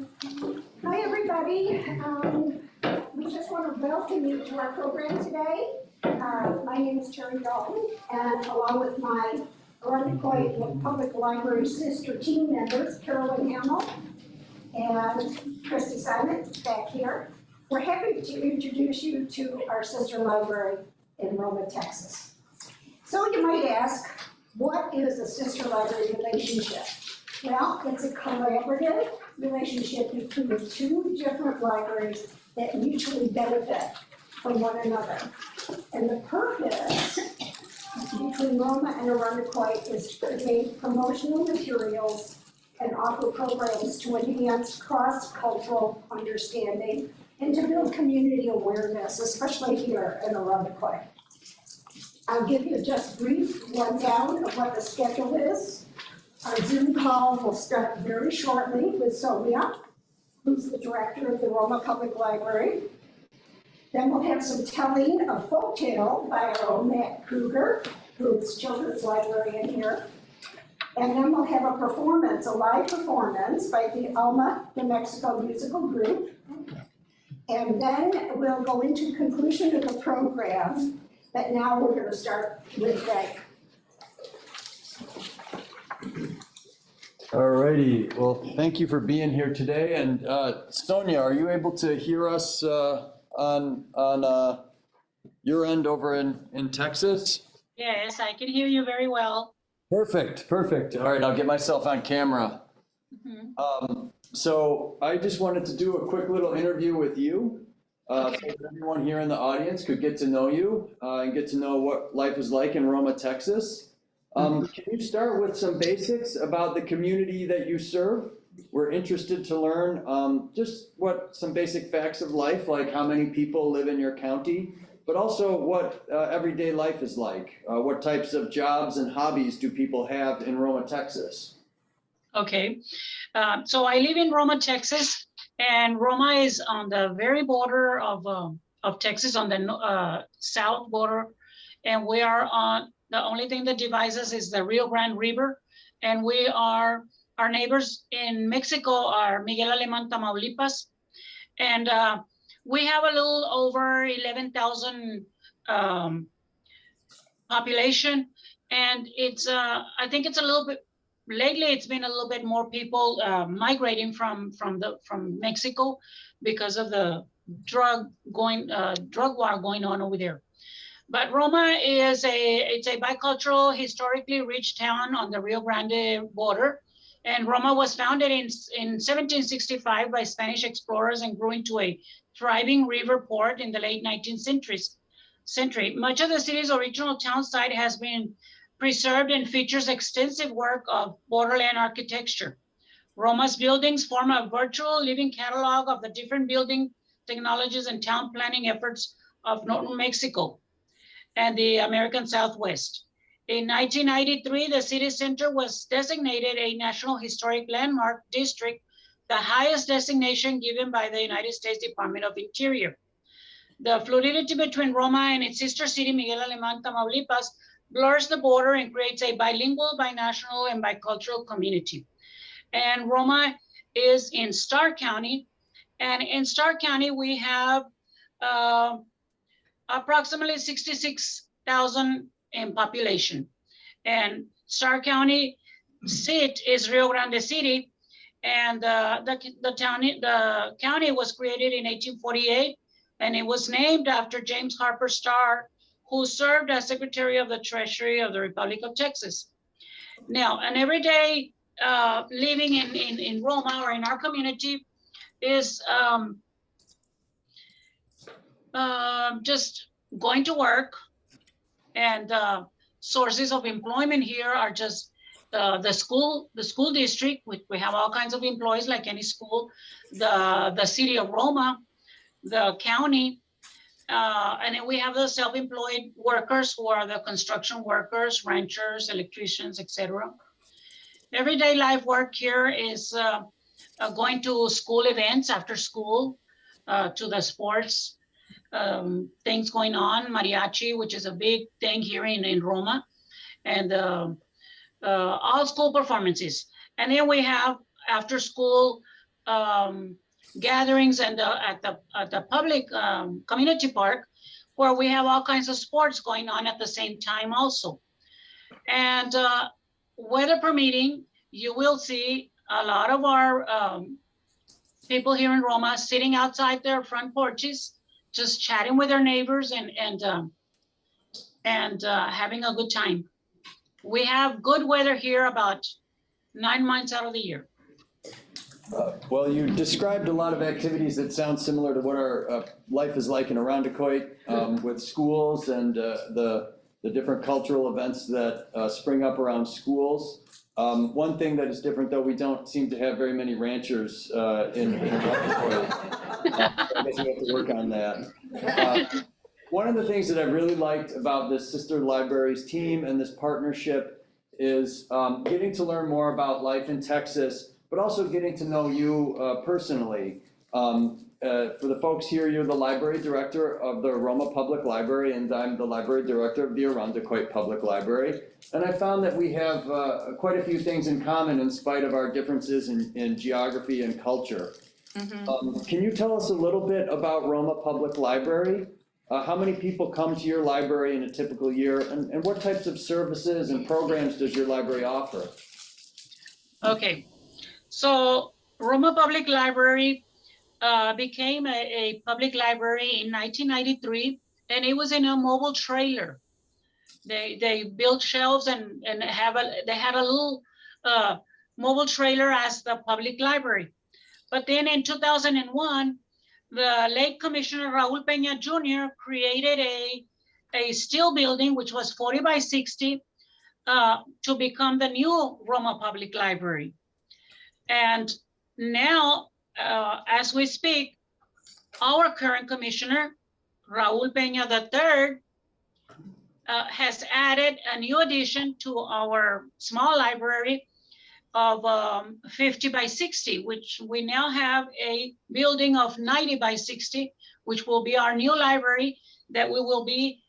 Hi, everybody. We just want to welcome you to our program today. My name is Terry Dalton, and along with my Irondequoit Public Library sister team members, Carolyn Hamill and Christy Simon back here, we're happy to introduce you to our sister library in Roma, Texas. So you might ask, what is a sister library relationship? Well, it's a collaborative relationship between two different libraries that mutually benefit from one another. And the purpose between Roma and Irondequoit is to create promotional materials and offer programs to enhance cross-cultural understanding and to build community awareness, especially here in Irondequoit. I'll give you just a brief rundown of what the schedule is. Our Zoom call will start very shortly with Sonia, who's the director of the Roma Public Library. Then we'll have some telling of folktale by our own Matt Kruger, who's children's librarian here. And then we'll have a performance, a live performance by the Alma de Mexico musical group. And then we'll go into conclusion of the program, but now we're going to start with Greg. All righty, well, thank you for being here today. And Sonia, are you able to hear us on your end over in Texas? Yes, I can hear you very well. Perfect, perfect. All right, I'll get myself on camera. So I just wanted to do a quick little interview with you. So that everyone here in the audience could get to know you and get to know what life is like in Roma, Texas. Can you start with some basics about the community that you serve? We're interested to learn just what some basic facts of life, like how many people live in your county, but also what everyday life is like. What types of jobs and hobbies do people have in Roma, Texas? Okay, so I live in Roma, Texas, and Roma is on the very border of Texas, on the south border, and we are on. The only thing that divides us is the Rio Grande River, and our neighbors in Mexico are Miguel Alemán, Tamaulipas, and we have a little over 11,000 population, and it's I think it's a little bit lately. It's been a little bit more people migrating from Mexico because of the drug war going on over there. But Roma is it's a bicultural, historically rich town on the Rio Grande border. And Roma was founded in 1765 by Spanish explorers and grew into a thriving river port in the late 19th century. Much of the city's original town site has been preserved and features extensive work of borderland architecture. Roma's buildings form a virtual living catalog of the different building technologies and town planning efforts of northern Mexico and the American Southwest. In 1993, the city center was designated a National Historic Landmark District, the highest designation given by the United States Department of Interior. The fluidity between Roma and its sister city, Miguel Alemán, Tamaulipas, blurs the border and creates a bilingual, binational, and bicultural community. And Roma is in Starr County, and in Starr County, we have approximately 66,000 in population. And Starr County seat is Rio Grande City, and the county was created in 1848, and it was named after James Harper Starr, who served as Secretary of the Treasury of the Republic of Texas. Now, an everyday living in Roma or in our community is just going to work, and sources of employment here are just the school district. We have all kinds of employees like any school, the city of Roma, the county, and then we have the self-employed workers who are the construction workers, ranchers, electricians, etc. Everyday life work here is going to school events after school, to the sports things going on, mariachi, which is a big thing here in Roma, and all school performances. And then we have after school gatherings and at the public community park, where we have all kinds of sports going on at the same time also. And weather permitting, you will see a lot of our people here in Roma sitting outside their front porches, just chatting with their neighbors and having a good time. We have good weather here about 9 months out of the year. Well, you described a lot of activities that sound similar to what our life is like in Irondequoit, with schools and the different cultural events that spring up around schools. One thing that is different, though, we don't seem to have very many ranchers in Irondequoit. I guess we have to work on that. One of the things that I really liked about this Sister Libraries team and this partnership is getting to learn more about life in Texas, but also getting to know you personally. For the folks here, you're the library director of the Roma Public Library, and I'm the library director of the Irondequoit Public Library. And I found that we have quite a few things in common in spite of our differences in geography and culture. Mm-hmm. Can you tell us a little bit about Roma Public Library? How many people come to your library in a typical year, and what types of services and programs does your library offer? Okay, so Roma Public Library became a public library in 1993, and it was in a mobile trailer. They built shelves and they had a little mobile trailer as the public library. But then in 2001, the late Commissioner Raul Peña Jr. created a steel building, which was 40 by 60, to become the new Roma Public Library. And now, as we speak, our current commissioner, Raul Peña III, has added a new addition to our small library of 50 by 60, which we now have a building of 90 by 60, which will be our new library that we will be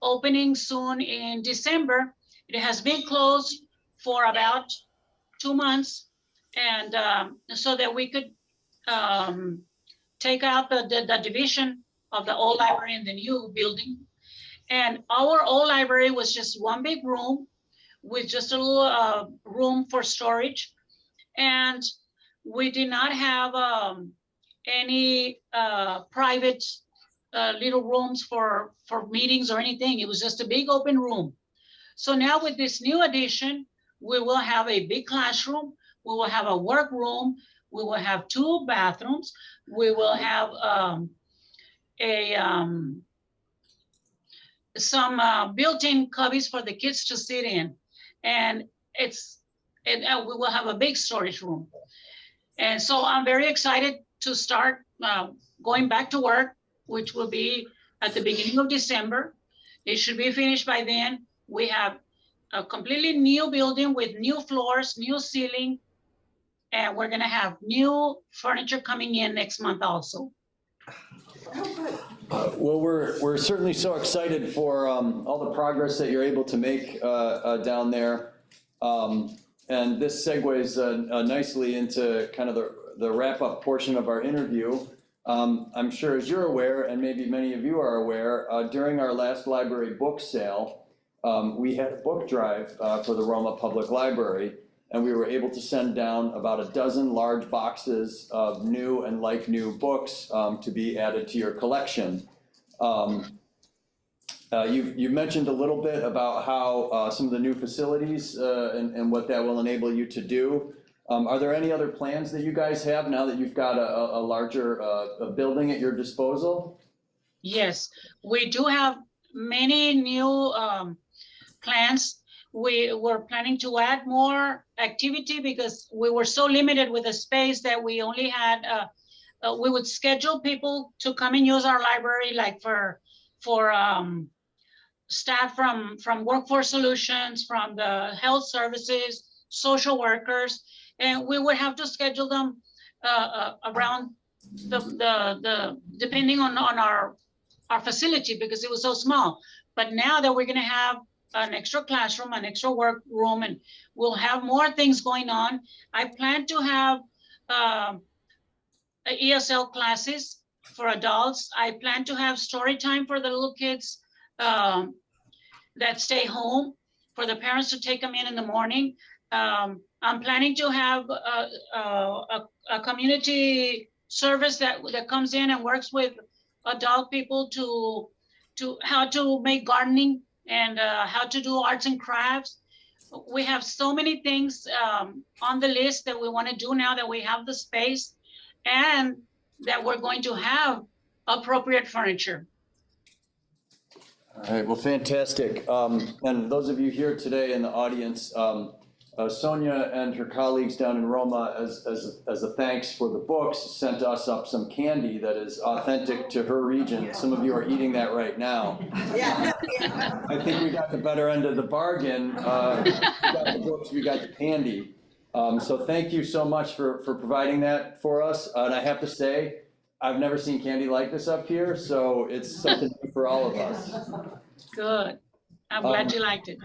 opening soon in December. It has been closed for about 2 months, and so that we could take out the division of the old library and the new building. And our old library was just one big room with just a little room for storage. And we did not have any private little rooms for meetings or anything. It was just a big open room. So now with this new addition, we will have a big classroom. We will have a workroom. We will have 2 bathrooms. We will have some built-in cubbies for the kids to sit in. And we will have a big storage room. And so I'm very excited to start going back to work, which will be at the beginning of December. It should be finished by then. We have a completely new building with new floors, new ceiling, and we're gonna have new furniture coming in next month also. Well, we're certainly so excited for all the progress that you're able to make down there. And this segues nicely into kind of the wrap-up portion of our interview. I'm sure, as you're aware, and maybe many of you are aware, during our last library book sale, we had a book drive for the Roma Public Library, and we were able to send down about a dozen large boxes of new and like-new books to be added to your collection. You mentioned a little bit about how some of the new facilities and what that will enable you to do. Are there any other plans that you guys have now that you've got a larger building at your disposal? Yes, we do have many new plans. We were planning to add more activity because we were so limited with the space that we only had, we would schedule people to come and use our library, like for staff from Workforce Solutions, from the health services, social workers, and we would have to schedule them around depending on our facility because it was so small. But now that we're gonna have an extra classroom, an extra workroom, and we'll have more things going on, I plan to have ESL classes for adults. I plan to have story time for the little kids that stay home, for the parents to take them in the morning. I'm planning to have a community service that comes in and works with adult people to how to make gardening and how to do arts and crafts. We have so many things on the list that we want to do now that we have the space and that we're going to have appropriate furniture. All right, well, fantastic. And those of you here today in the audience, Sonia and her colleagues down in Roma, as a thanks for the books, sent us up some candy that is authentic to her region. Some of you are eating that right now. Yeah. I think we got the better end of the bargain. We got the books, we got the candy. So thank you so much for providing that for us. And I have to say, I've never seen candy like this up here, so it's something new for all of us. Good. I'm glad you liked it.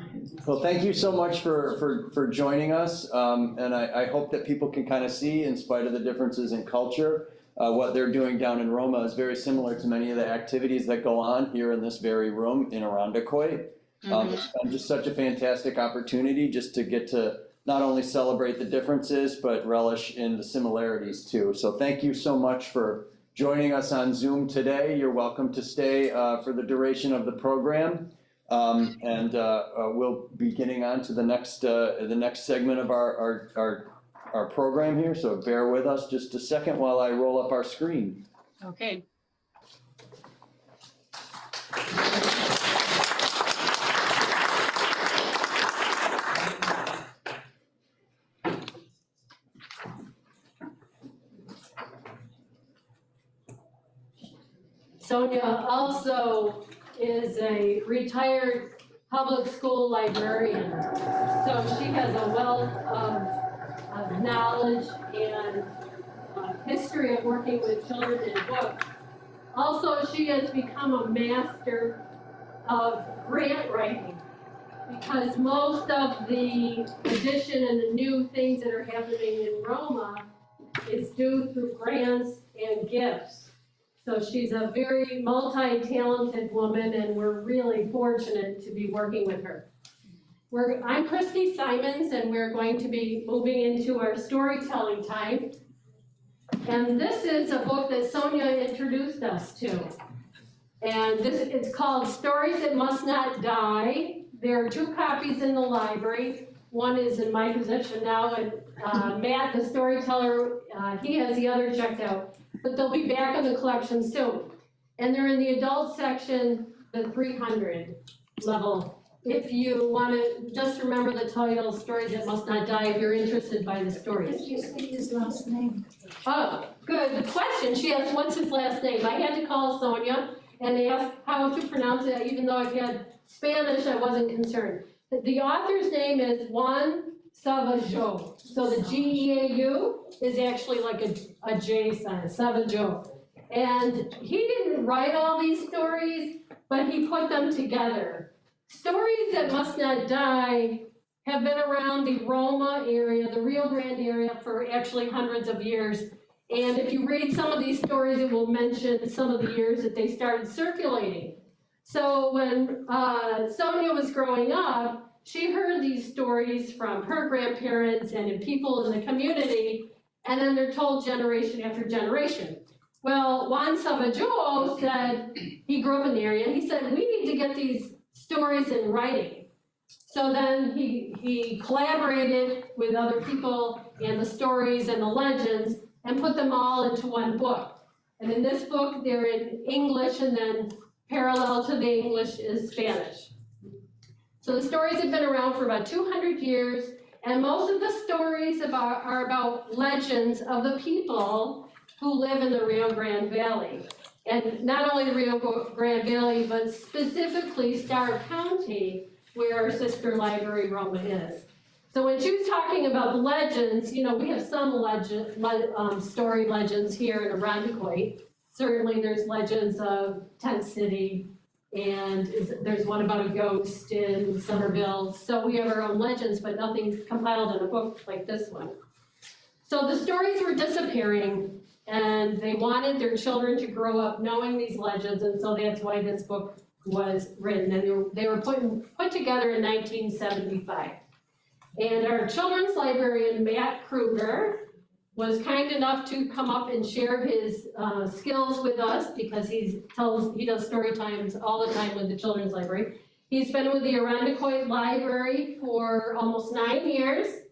Well, thank you so much for joining us. And I hope that people can kind of see, in spite of the differences in culture, what they're doing down in Roma is very similar to many of the activities that go on here in this very room in Irondequoit. It's been just such a fantastic opportunity just to get to not only celebrate the differences, but relish in the similarities too. So thank you so much for joining us on Zoom today. You're welcome to stay for the duration of the program. And we'll be getting on to the next segment of our program here. So bear with us just a second while I roll up our screen. Okay. Sonia also is a retired public school librarian, so she has a wealth of knowledge and history of working with children and books. Also, she has become a master of grant writing, because most of the addition and the new things that are happening in Roma is due through grants and gifts. So she's a very multi-talented woman, and we're really fortunate to be working with her. I'm Christy Simons, and we're going to be moving into our storytelling time. And this is a book that Sonia introduced us to. And it's called Stories That Must Not Die. There are 2 copies in the library. One is in my possession now, and Matt, the storyteller, he has the other checked out. But they'll be back in the collection soon. And they're in the adult section, the 300 level. If you want to just remember the title, Stories That Must Not Die, if you're interested by the stories. Did you say his last name? Oh, good question. She asked, what's his last name? I had to call Sonia and ask how to pronounce it. Even though I've had Spanish, I wasn't concerned. The author's name is Juan Savageau. So the G-E-A-U is actually like a J sign, Savageau. And he didn't write all these stories, but he put them together. Stories That Must Not Die have been around the Roma area, the Rio Grande area, for actually hundreds of years. And if you read some of these stories, it will mention some of the years that they started circulating. So when Sonia was growing up, she heard these stories from her grandparents and people in the community, and then they're told generation after generation. Well, Juan Savageau said, he grew up in the area, he said, we need to get these stories in writing. So then he collaborated with other people and the stories and the legends and put them all into one book. And in this book, they're in English, and then parallel to the English is Spanish. So the stories have been around for about 200 years, and most of the stories are about legends of the people who live in the Rio Grande Valley. And not only the Rio Grande Valley, but specifically Starr County, where our sister library Roma is. So when she was talking about legends, we have some story legends here in Irondequoit. Certainly there's legends of Tent City, and there's one about a ghost in Somerville. So we have our own legends, but nothing compiled in a book like this one. So the stories were disappearing, And they wanted their children to grow up knowing these legends, and so that's why this book was written. And they were put together in 1975. And our children's librarian, Matt Kruger, was kind enough to come up and share his skills with us because he does story times all the time with the children's library. He's been with the Irondequoit Library for almost 9 years.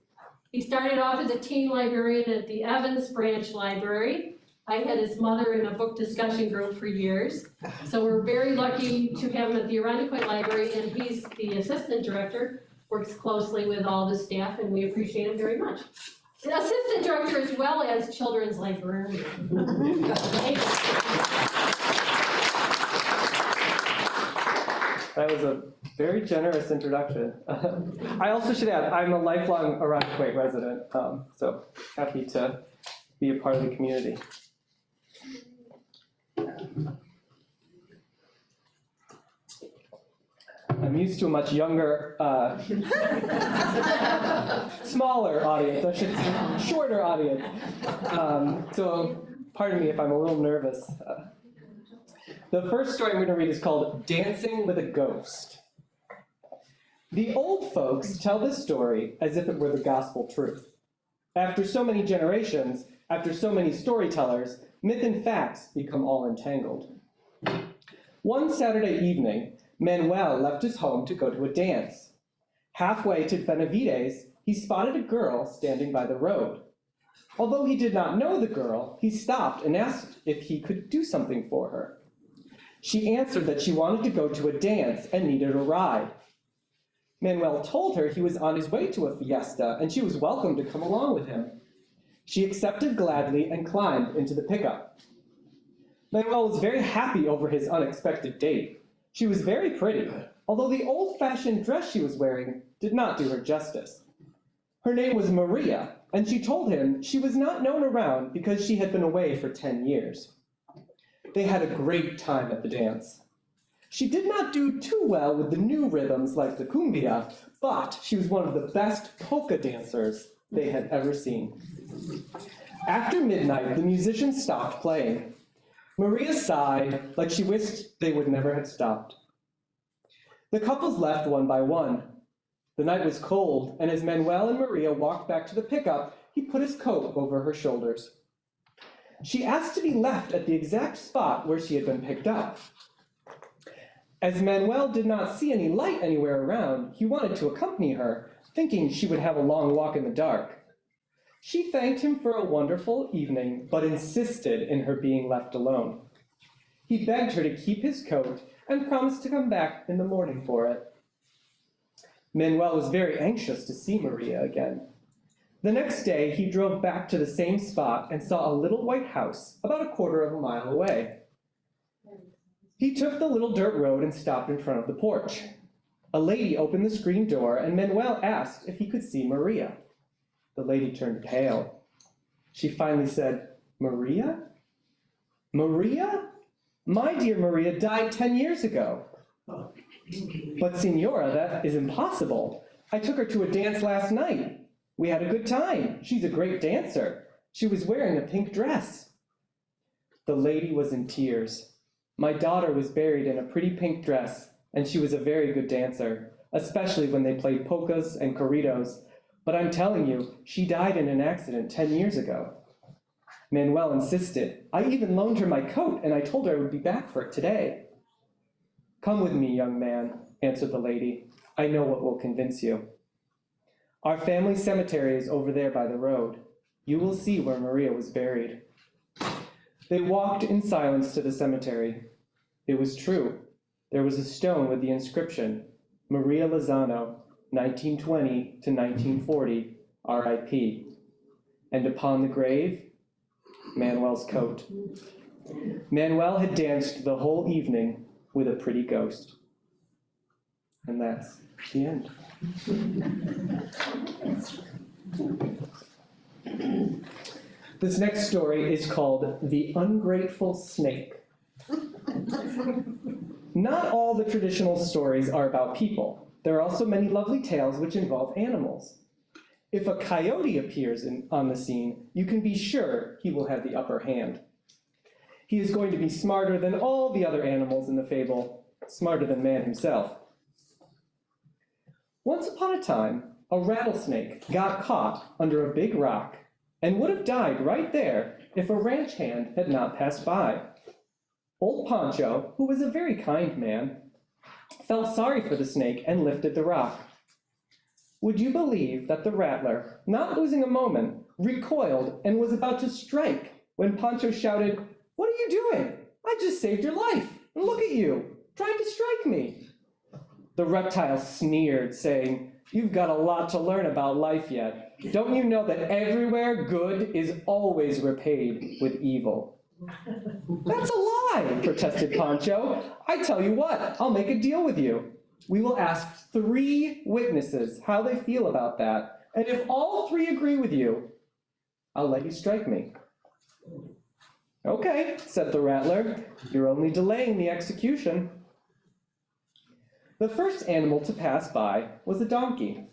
He started off as a teen librarian at the Evans Branch Library. I had his mother in a book discussion group for years. So we're very lucky to have him at the Irondequoit Library, and he's the assistant director, works closely with all the staff, and we appreciate him very much. The assistant director as well as children's librarian. That was a very generous introduction. I also should add, I'm a lifelong Irondequoit resident, so happy to be a part of the community. I'm used to a much younger, smaller audience, I should say, shorter audience. So pardon me if I'm a little nervous. The first story I'm going to read is called Dancing with a Ghost. The old folks tell this story as if it were the gospel truth. After so many generations, after so many storytellers, myth and facts become all entangled. One Saturday evening, Manuel left his home to go to a dance. Halfway to Benavides, he spotted a girl standing by the road. Although he did not know the girl, he stopped and asked if he could do something for her. She answered that she wanted to go to a dance and needed a ride. Manuel told her he was on his way to a fiesta and she was welcome to come along with him. She accepted gladly and climbed into the pickup. Manuel was very happy over his unexpected date. She was very pretty, although the old-fashioned dress she was wearing did not do her justice. Her name was Maria, and she told him she was not known around because she had been away for 10 years. They had a great time at the dance. She did not do too well with the new rhythms like the cumbia, but she was one of the best polka dancers they had ever seen. After midnight, the musicians stopped playing. Maria sighed like she wished they would never have stopped. The couples left one by one. The night was cold, and as Manuel and Maria walked back to the pickup, he put his coat over her shoulders. She asked to be left at the exact spot where she had been picked up. As Manuel did not see any light anywhere around, he wanted to accompany her, thinking she would have a long walk in the dark. She thanked him for a wonderful evening, but insisted in her being left alone. He begged her to keep his coat and promised to come back in the morning for it. Manuel was very anxious to see Maria again. The next day, he drove back to the same spot and saw a little white house about a quarter of a mile away. He took the little dirt road and stopped in front of the porch. A lady opened the screen door, and Manuel asked if he could see Maria. The lady turned pale. She finally said, "Maria? Maria? My dear Maria died 10 years ago." "But Signora, that is impossible. I took her to a dance last night. We had a good time. She's a great dancer. She was wearing a pink dress." The lady was in tears. "My daughter was buried in a pretty pink dress, and she was a very good dancer, especially when they played polkas and corridos. But I'm telling you, she died in an accident 10 years ago." Manuel insisted. "I even loaned her my coat, and I told her I would be back for it today." "Come with me, young man," answered the lady. "I know what will convince you. Our family cemetery is over there by the road. You will see where Maria was buried." They walked in silence to the cemetery. It was true. There was a stone with the inscription, "Maria Lozano, 1920 to 1940, R.I.P." And upon the grave, Manuel's coat. Manuel had danced the whole evening with a pretty ghost. And that's the end. This next story is called The Ungrateful Snake. Not all the traditional stories are about people. There are also many lovely tales which involve animals. If a coyote appears on the scene, you can be sure he will have the upper hand. He is going to be smarter than all the other animals in the fable, smarter than man himself. Once upon a time, a rattlesnake got caught under a big rock and would have died right there if a ranch hand had not passed by. Old Pancho, who was a very kind man, felt sorry for the snake and lifted the rock. Would you believe that the rattler, not losing a moment, recoiled and was about to strike when Pancho shouted, "What are you doing? I just saved your life, and look at you, trying to strike me." The reptile sneered, saying, "You've got a lot to learn about life yet. Don't you know that everywhere good is always repaid with evil?" "That's a lie," protested Pancho. "I tell you what, I'll make a deal with you. We will ask 3 witnesses how they feel about that, and if all 3 agree with you, I'll let you strike me." "Okay," said the rattler, "you're only delaying the execution." The first animal to pass by was a donkey.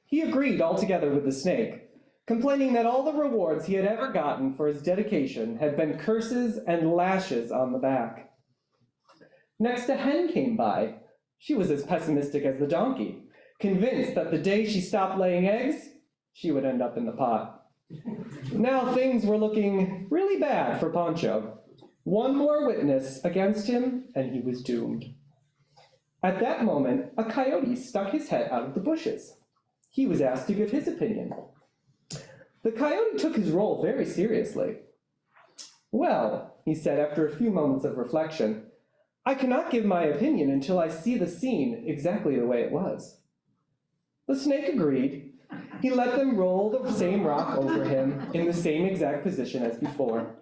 He agreed altogether with the snake, complaining that all the rewards he had ever gotten for his dedication had been curses and lashes on the back. Next, a hen came by. She was as pessimistic as the donkey, convinced that the day she stopped laying eggs, she would end up in the pot. Now things were looking really bad for Pancho. One more witness against him, and he was doomed. At that moment, a coyote stuck his head out of the bushes. He was asked to give his opinion. The coyote took his role very seriously. "Well," he said after a few moments of reflection, "I cannot give my opinion until I see the scene exactly the way it was." The snake agreed. He let them roll the same rock over him in the same exact position as before.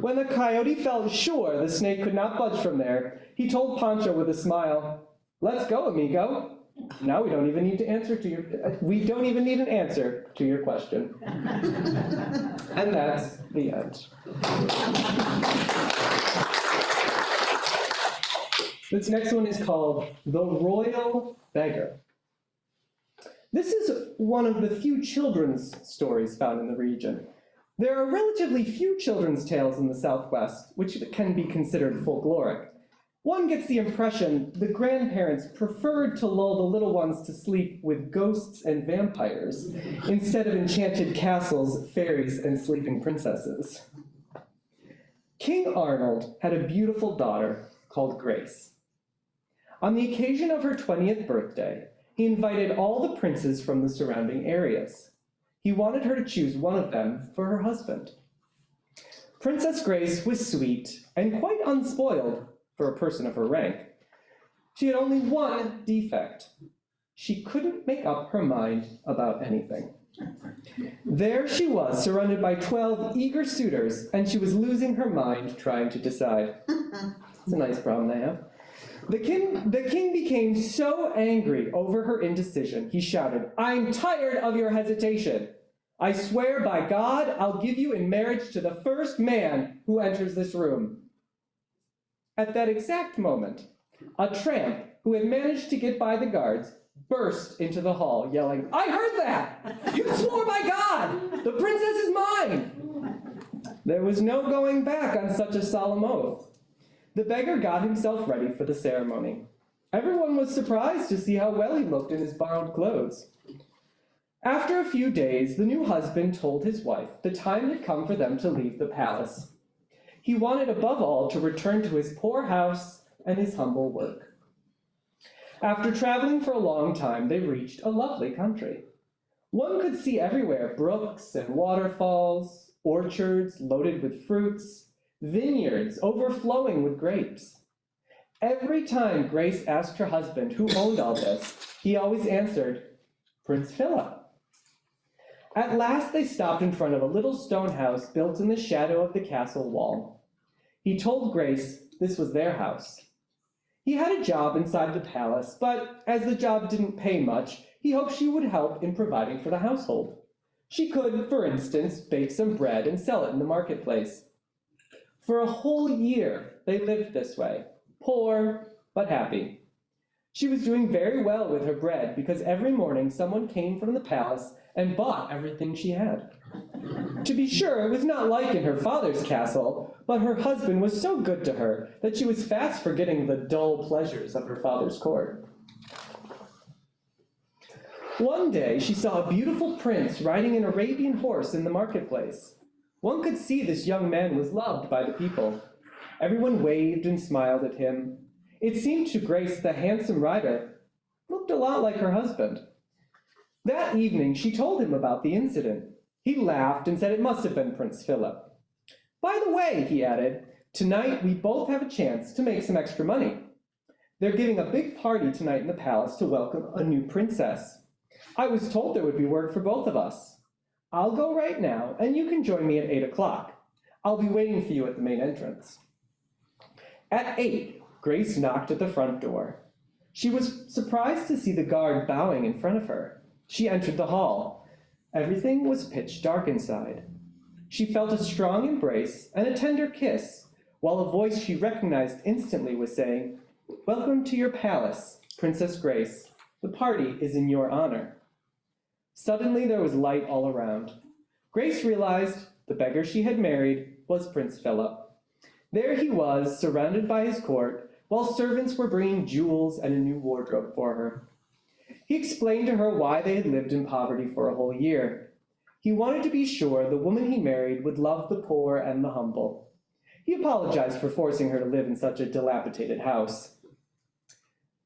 When the coyote felt sure the snake could not budge from there, he told Pancho with a smile, "Let's go, amigo. Now we don't even need an answer to your question." And that's the end. This next one is called The Royal Beggar. This is one of the few children's stories found in the region. There are relatively few children's tales in the Southwest, which can be considered folkloric. One gets the impression the grandparents preferred to lull the little ones to sleep with ghosts and vampires, instead of enchanted castles, fairies, and sleeping princesses. King Arnold had a beautiful daughter called Grace. On the occasion of her 20th birthday, he invited all the princes from the surrounding areas. He wanted her to choose one of them for her husband. Princess Grace was sweet and quite unspoiled for a person of her rank. She had only one defect. She couldn't make up her mind about anything. There she was, surrounded by 12 eager suitors, and she was losing her mind trying to decide. It's a nice problem to have. The king became so angry over her indecision, he shouted, "I'm tired of your hesitation. I swear by God, I'll give you in marriage to the first man who enters this room." At that exact moment, a tramp who had managed to get by the guards burst into the hall, yelling, "I heard that! You swore by God! The princess is mine!" There was no going back on such a solemn oath. The beggar got himself ready for the ceremony. Everyone was surprised to see how well he looked in his borrowed clothes. After a few days, the new husband told his wife the time had come for them to leave the palace. He wanted above all to return to his poor house and his humble work. After traveling for a long time, they reached a lovely country. One could see everywhere brooks and waterfalls, orchards loaded with fruits, vineyards overflowing with grapes. Every time Grace asked her husband who owned all this, he always answered, "Prince Philip." At last they stopped in front of a little stone house built in the shadow of the castle wall. He told Grace this was their house. He had a job inside the palace, but as the job didn't pay much, he hoped she would help in providing for the household. She could, for instance, bake some bread and sell it in the marketplace. For a whole year, they lived this way, poor but happy. She was doing very well with her bread because every morning someone came from the palace and bought everything she had. To be sure, it was not like in her father's castle, but her husband was so good to her that she was fast forgetting the dull pleasures of her father's court. One day, she saw a beautiful prince riding an Arabian horse in the marketplace. One could see this young man was loved by the people. Everyone waved and smiled at him. It seemed to Grace the handsome rider looked a lot like her husband. That evening, she told him about the incident. He laughed and said it must have been Prince Philip. By the way, he added, tonight we both have a chance to make some extra money. They're giving a big party tonight in the palace to welcome a new princess. I was told there would be work for both of us. I'll go right now, and you can join me at 8 o'clock. I'll be waiting for you at the main entrance. At 8, Grace knocked at the front door. She was surprised to see the guard bowing in front of her. She entered the hall. Everything was pitch dark inside. She felt a strong embrace and a tender kiss, while a voice she recognized instantly was saying, "Welcome to your palace, Princess Grace. The party is in your honor." Suddenly there was light all around. Grace realized the beggar she had married was Prince Philip. There he was, surrounded by his court, while servants were bringing jewels and a new wardrobe for her. He explained to her why they had lived in poverty for a whole year. He wanted to be sure the woman he married would love the poor and the humble. He apologized for forcing her to live in such a dilapidated house.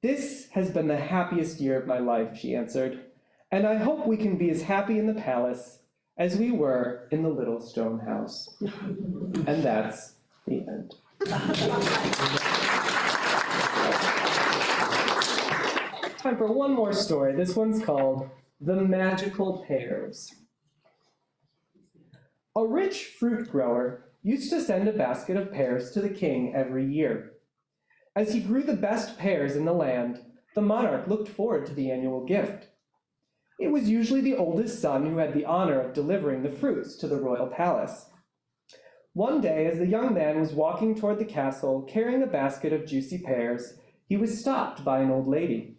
"This has been the happiest year of my life," she answered, "and I hope we can be as happy in the palace as we were in the little stone house." And that's the end. Time for one more story. This one's called The Magical Pears. A rich fruit grower used to send a basket of pears to the king every year. As he grew the best pears in the land, the monarch looked forward to the annual gift. It was usually the oldest son who had the honor of delivering the fruits to the royal palace. One day, as the young man was walking toward the castle carrying a basket of juicy pears, he was stopped by an old lady.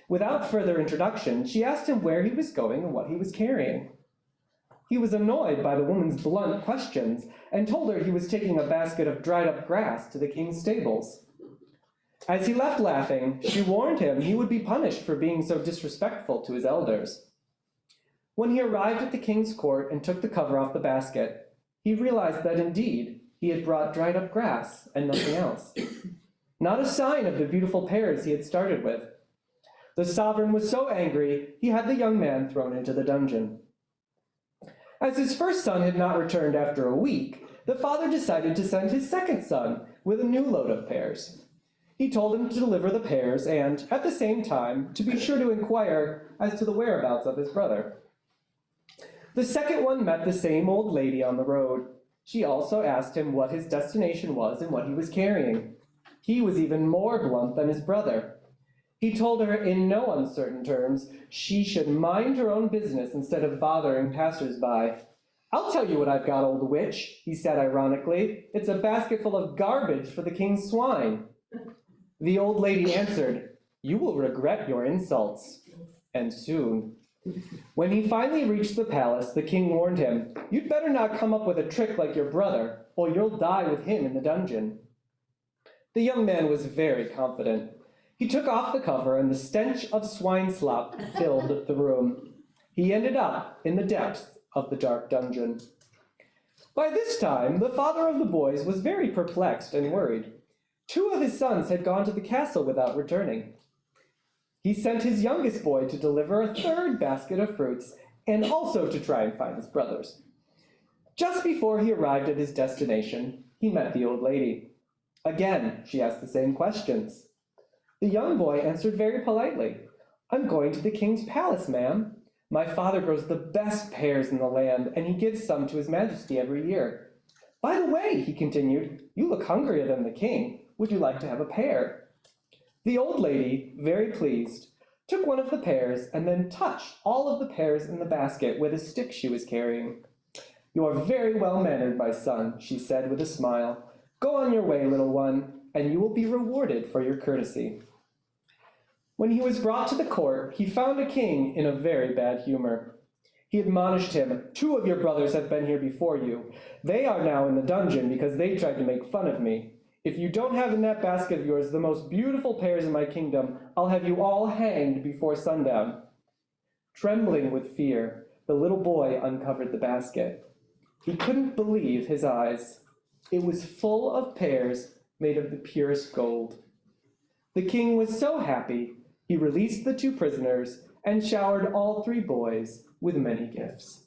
Without further introduction, she asked him where he was going and what he was carrying. He was annoyed by the woman's blunt questions and told her he was taking a basket of dried-up grass to the king's stables. As he left laughing, she warned him he would be punished for being so disrespectful to his elders. When he arrived at the king's court and took the cover off the basket, he realized that indeed he had brought dried-up grass and nothing else. Not a sign of the beautiful pears he had started with. The sovereign was so angry, he had the young man thrown into the dungeon. As his first son had not returned after a week, the father decided to send his second son with a new load of pears. He told him to deliver the pears and, at the same time, to be sure to inquire as to the whereabouts of his brother. The second one met the same old lady on the road. She also asked him what his destination was and what he was carrying. He was even more blunt than his brother. He told her in no uncertain terms she should mind her own business instead of bothering passers-by. "I'll tell you what I've got, old witch," he said ironically. "It's a basket full of garbage for the king's swine." The old lady answered, "You will regret your insults, and soon." When he finally reached the palace, the king warned him, "You'd better not come up with a trick like your brother, or you'll die with him in the dungeon." The young man was very confident. He took off the cover, and the stench of swine slop filled the room. He ended up in the depths of the dark dungeon. By this time, the father of the boys was very perplexed and worried. 2 of his sons had gone to the castle without returning. He sent his youngest boy to deliver a 3rd basket of fruits and also to try and find his brothers. Just before he arrived at his destination, he met the old lady. Again, she asked the same questions. The young boy answered very politely, "I'm going to the king's palace, ma'am. My father grows the best pears in the land, and he gives some to his majesty every year. By the way," he continued, "you look hungrier than the king. Would you like to have a pear?" The old lady, very pleased, took one of the pears and then touched all of the pears in the basket with a stick she was carrying. "You are very well mannered, my son," she said with a smile. "Go on your way, little one, and you will be rewarded for your courtesy." When he was brought to the court, he found a king in a very bad humor. He admonished him, 2 of your brothers have been here before you. They are now in the dungeon because they tried to make fun of me. If you don't have in that basket of yours the most beautiful pears in my kingdom, I'll have you all hanged before sundown. Trembling with fear, the little boy uncovered the basket. He couldn't believe his eyes. It was full of pears made of the purest gold. The king was so happy, he released the 2 prisoners and showered all 3 boys with many gifts.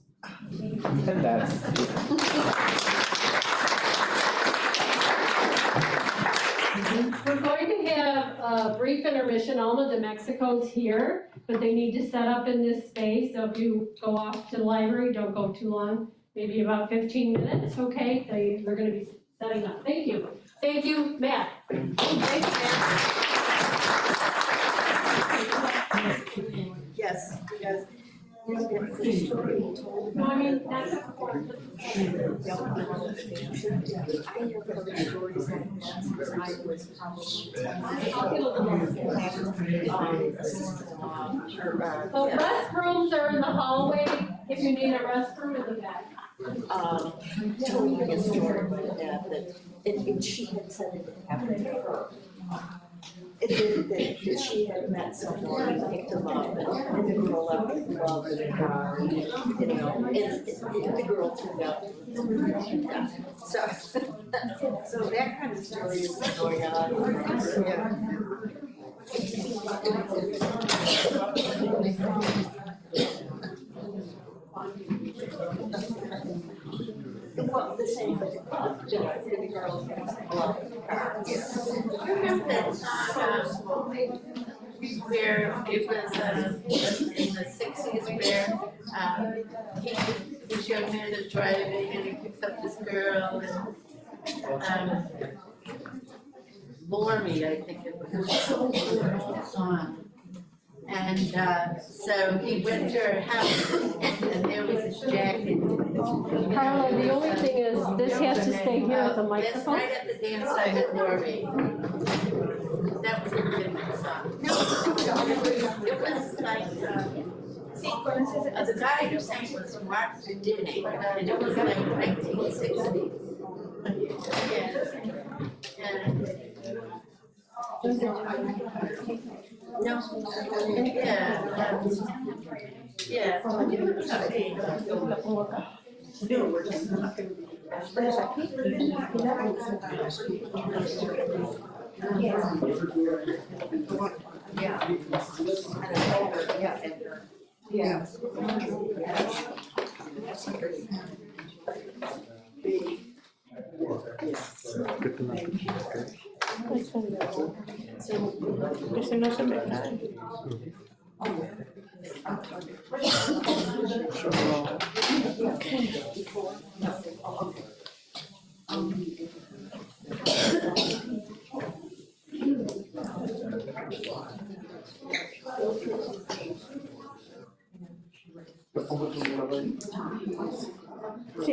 And that's We're going to have a brief intermission. Alma de Mexico's here, but they need to set up in this space. So if you go off to the library, don't go too long, maybe about 15 minutes, okay? They're going to be setting up. Thank you. Thank you, Matt. Thanks, Matt. Yes, because. No, I mean, that's the restrooms are in the hallway, if you need a restroom in the back. Telling me a story about that, and she had said it happened to her. It did, that she had met someone and picked him up, and the girl left with love in her car, and the girl turned out to be so that kind of story is going on. Well, the same with the girls next to the car. Remember that where it was in the 60s where this young man is driving and he picks up this girl and Lormy, I think it was the song. And so he went to her house and there was this jacket. Carla, the only thing is, this has to stay here at the That's microphone. right at the dance site at Lormy. That was the beginning of the song. No, it was like, see, the guy who sang was Martin Diddy, and it was like 1960. Yeah. No, yeah. Ese no se me cae. Sí,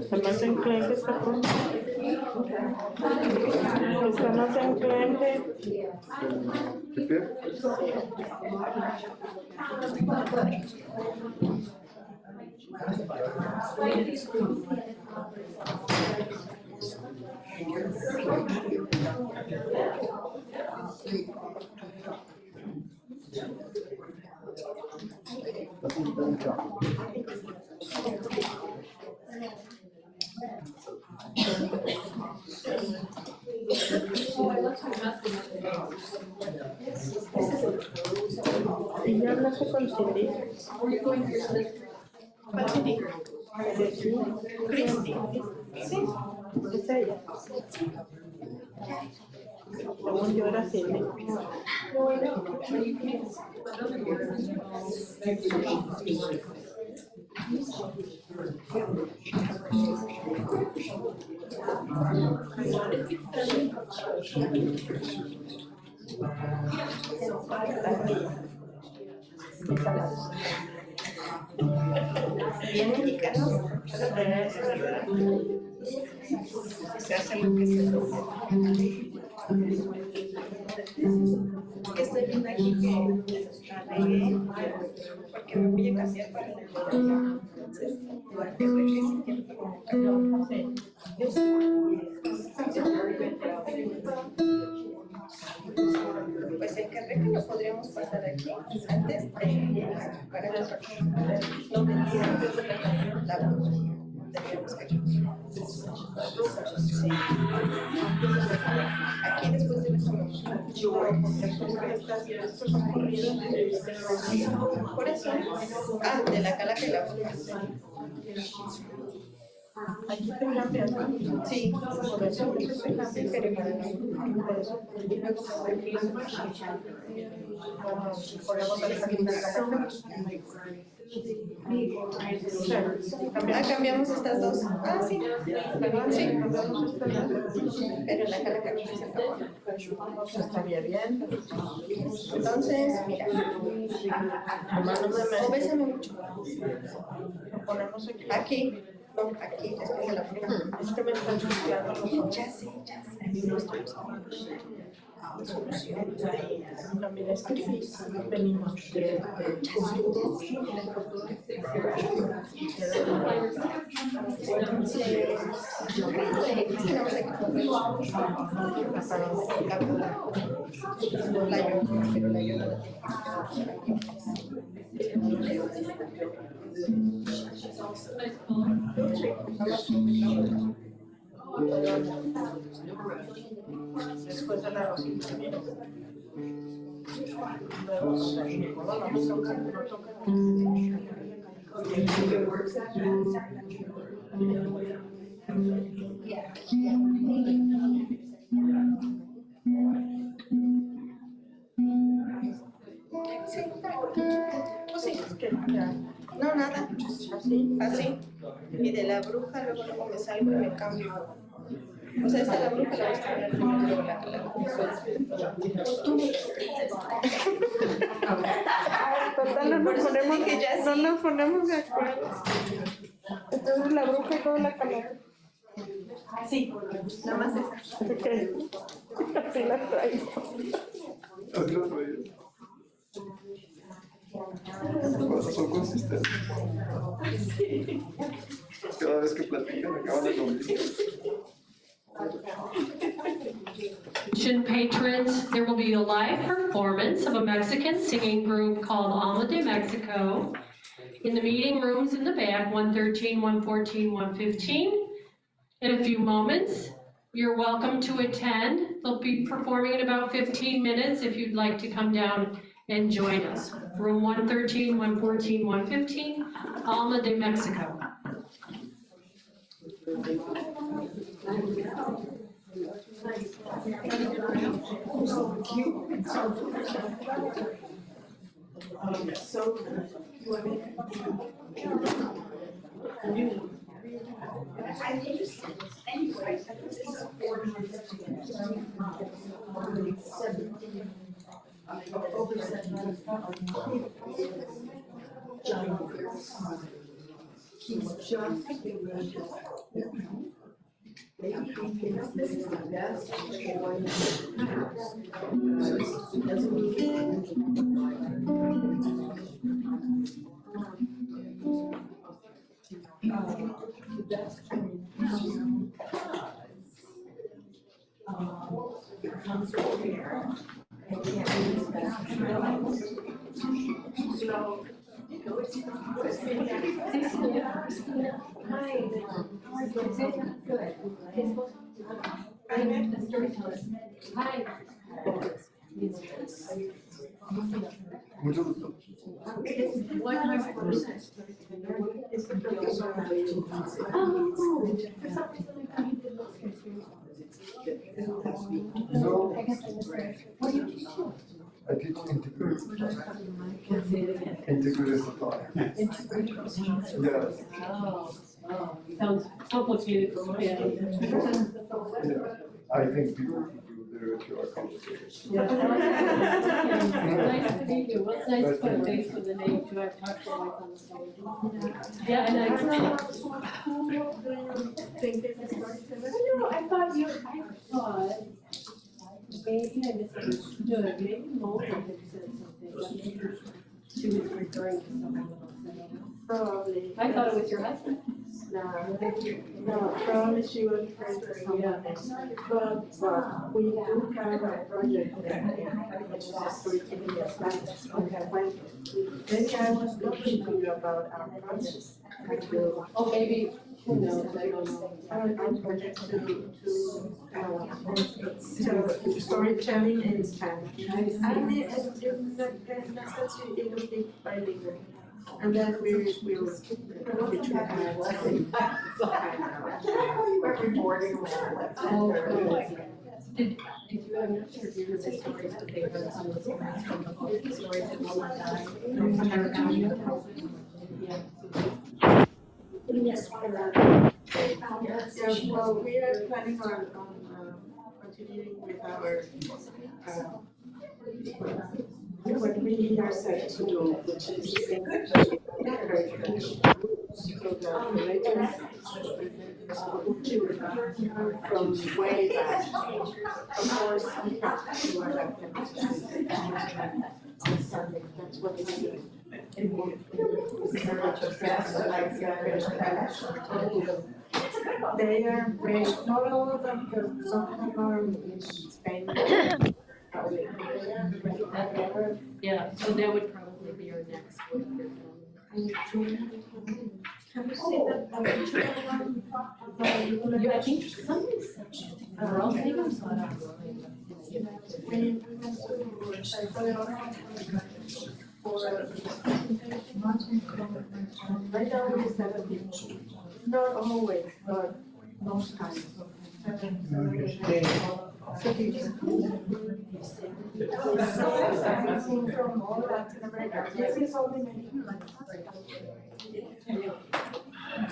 está más enclenque esta cosa. Está más enclenque. Y ya hablaste con Cindy. Cristi. Sí, es ella. Según yo era Cindy. Bien mexicanos. Se hace lo que se hace. Que estoy viendo aquí que agregué, porque me voy a cambiar para el entonces, pues el café que lo podríamos pasar aquí antes de para que no me digan la voz. Teníamos que sí. Aquí después de eso por eso de la cala que la aquí te cambias, ¿no? Sí, por eso te cambias, pero para no, por eso. Y luego podemos hacer aquí una cala. Cambiamos estas dos. Sí, perdón, sí, cambiamos estas dos. Pero la cara que estaría bien. Entonces, mira. O bésame mucho. Lo ponemos aquí. No, aquí, después de la fría. Es que me están mezclando los ojos. Ya sé. No estoy buscando solución. No, mira, es que venimos de después de la rosita. Sí, pues sí, es que ya. No, nada, así. Y de la bruja luego me salgo y me cambio. O sea, esta es la bruja, la voy a poner primero la Total, no nos ponemos de acuerdo. Entonces la bruja y toda la calada. Sí, nada más esa. Ok, así la traigo. Son consistentes. Cada vez que platican acaban de convivir. Attention patrons, there will be a live performance of a Mexican singing group called Alma de Mexico in the meeting rooms in the back, 113, 114, 115. In a few moments, you're welcome to attend. They'll be performing in about 15 minutes if you'd like to come down and join us. Room 113, 114, 115, Alma de Mexico. Mucho gusto. So, I teach integrated supply. Yes. Sounds complicated for me. Yeah. I think people who do their do it through our complicated. Nice to meet you. Well, it's nice to put a face with a name too. I've talked to like on the phone. Yeah, and I thought maybe I misunderstood. Maybe Mona had said something. But maybe she was referring to someone else. Probably. I thought it was your husband. No, probably she was referring to someone else. But we do have a project which is a storytelling in Spanish. Maybe I was talking to you about our project. Oh, maybe, who knows, I don't know. Our project to storytelling in Spanish. And then we will Did you, I'm not sure if you heard the stories, but they heard some of the stories from the book, the stories that Roma died. Yeah. Yes, well, we are planning on continuing with our what we are set to do, which is from way back. Of course, we have to do our that's what we do. They are great, not all of them, because some of them are in Spain. Yeah, so that would probably be our next one. Have you seen that? Yeah, I think somebody said, or else they don't saw it online. We went to right now we have 17. Not always, but most times. So you just everything from all Latin America. This is only many.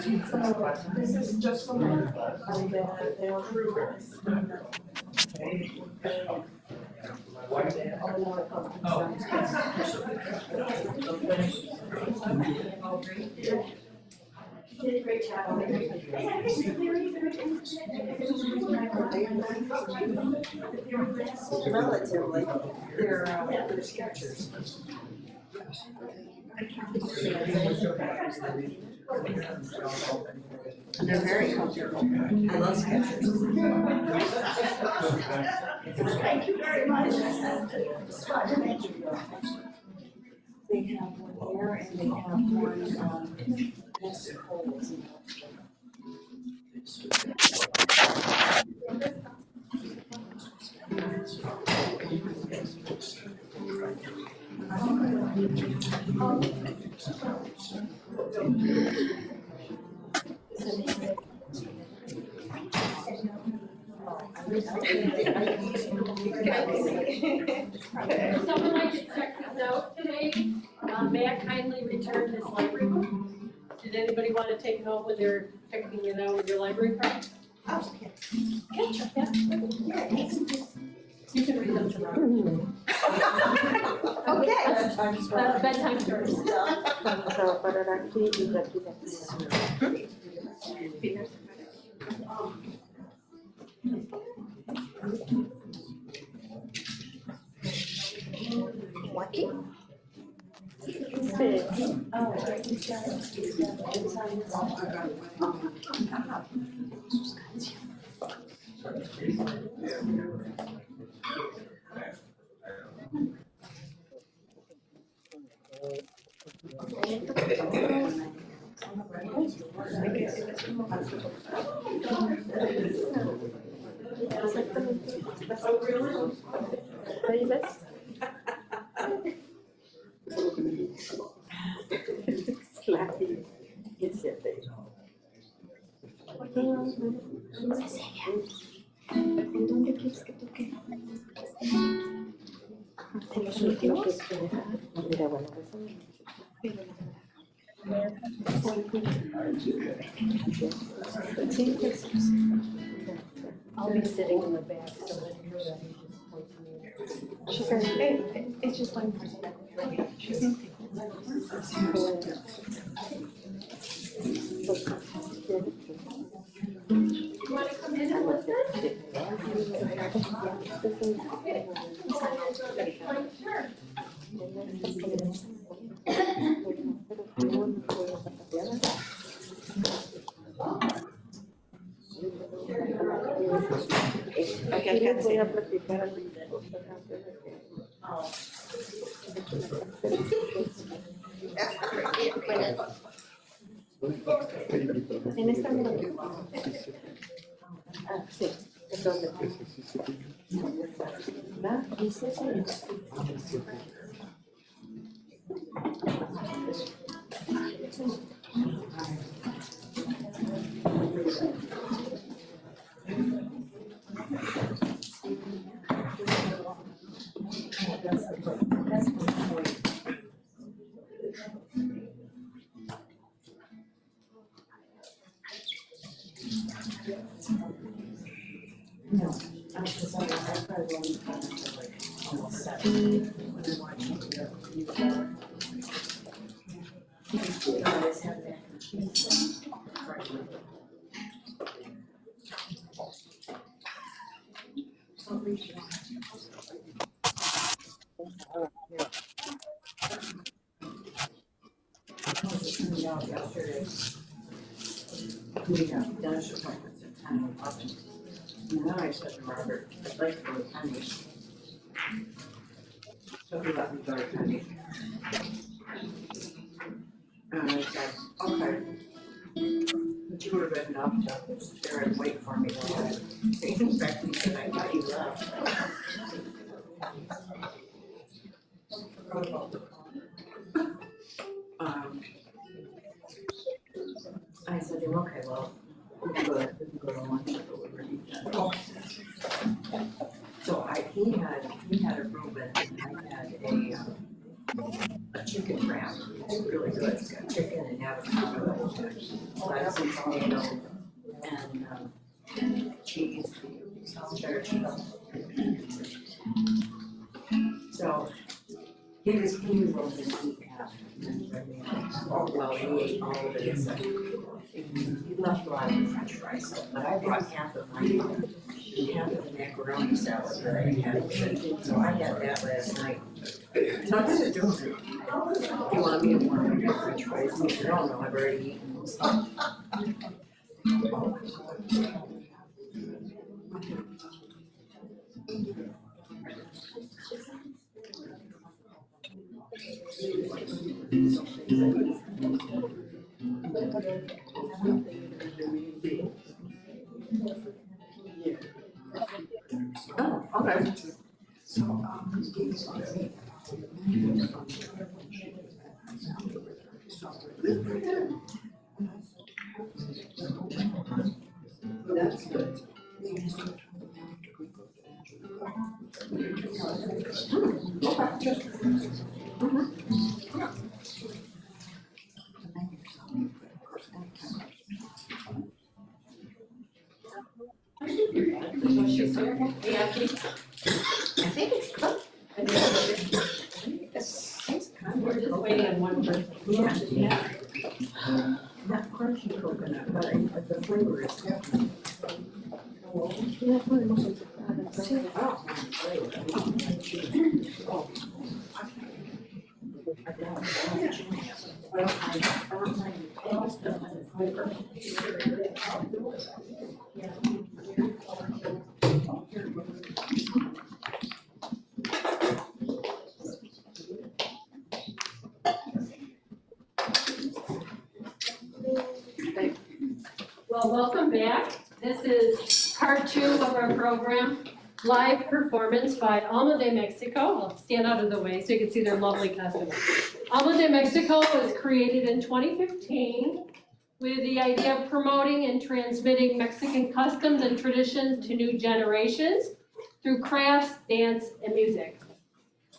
So this is just for me, and they are rivers. You did a great job. Relatively, they're sculptures. And they're very comfortable. I love sketchers. Thank you very much. They have one here and they have one, nested holes. Would someone like to check this out today? May I kindly return this library book? Did anybody want to take note when they're checking it out with your library card? Okay. Yeah. You can read them tomorrow. Okay. Bedtime stories. Lucky? ¿Dónde quieres que toque? Mira, bueno, I'll be sitting in the back, so when you're ready, just Sure, it's just one person. You want to come in and listen? Sure. Voy a platicar ahorita. En esta sí, entonces. ¿Va? Dice We have dentist appointments at 10:11. And then I said to Robert, I'd like to go to Penny's. So he let me go to Penny's. And I said, okay. But you would have been enough to sit there and wait for me while I came back and said, I thought you left. I said to him, okay, well, we can go to lunch or whatever. So he had a Reuben, and I had a chicken wrap. It's really good. It's got chicken and avocado, lettuce and tomato, and cheese, cheddar cheese. So he was willing to eat half. Oh, well, he ate all of it, so he left a lot of the french fries, but I brought half of mine, and half of the macaroni salad that I had, so I had that last night. Not to do it. You want me to warm your french fries? You don't know, I've already eaten them. Oh, okay. That's good. Yeah, I think it's cooked. we're just waiting on one person. Yeah. Not crunchy coconut, but the flavor is good. Well, welcome back. This is part 2 of our program, live performance by Alma de Mexico. I'll stand out of the way so you can see their lovely costumes. Alma de Mexico was created in 2015 with the idea of promoting and transmitting Mexican customs and traditions to new generations through crafts, dance, and music.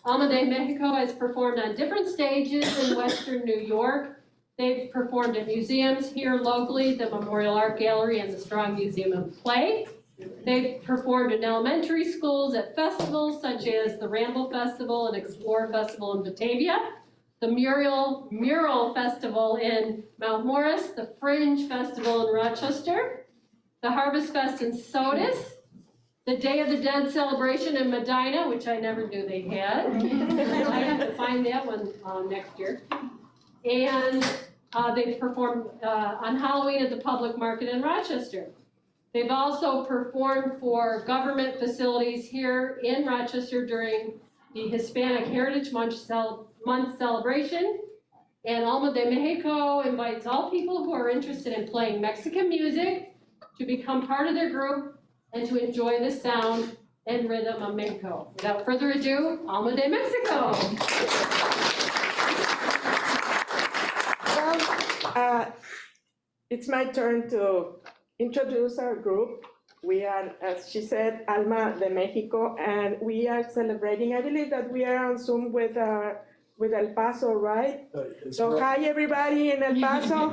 Alma de Mexico has performed on different stages in Western New York. They've performed at museums here locally, the Memorial Art Gallery and the Strong Museum of Play. They've performed in elementary schools, at festivals such as the Ramble Festival and Explore Festival in Batavia, the Mural Festival in Mount Morris, the Fringe Festival in Rochester, the Harvest Fest in Sodus, the Day of the Dead celebration in Medina, which I never knew they had. I have to find that one next year. And they've performed on Halloween at the Public Market in Rochester. They've also performed for government facilities here in Rochester during the Hispanic Heritage Month celebration. And Alma de Mexico invites all people who are interested in playing Mexican music to become part of their group and to enjoy the sound and rhythm of Mexico. Without further ado, Alma de Mexico. Well, it's my turn to introduce our group. We are, as she said, Alma de Mexico, and we are celebrating. I believe that we are on Zoom with El Paso, right? So hi everybody in El Paso.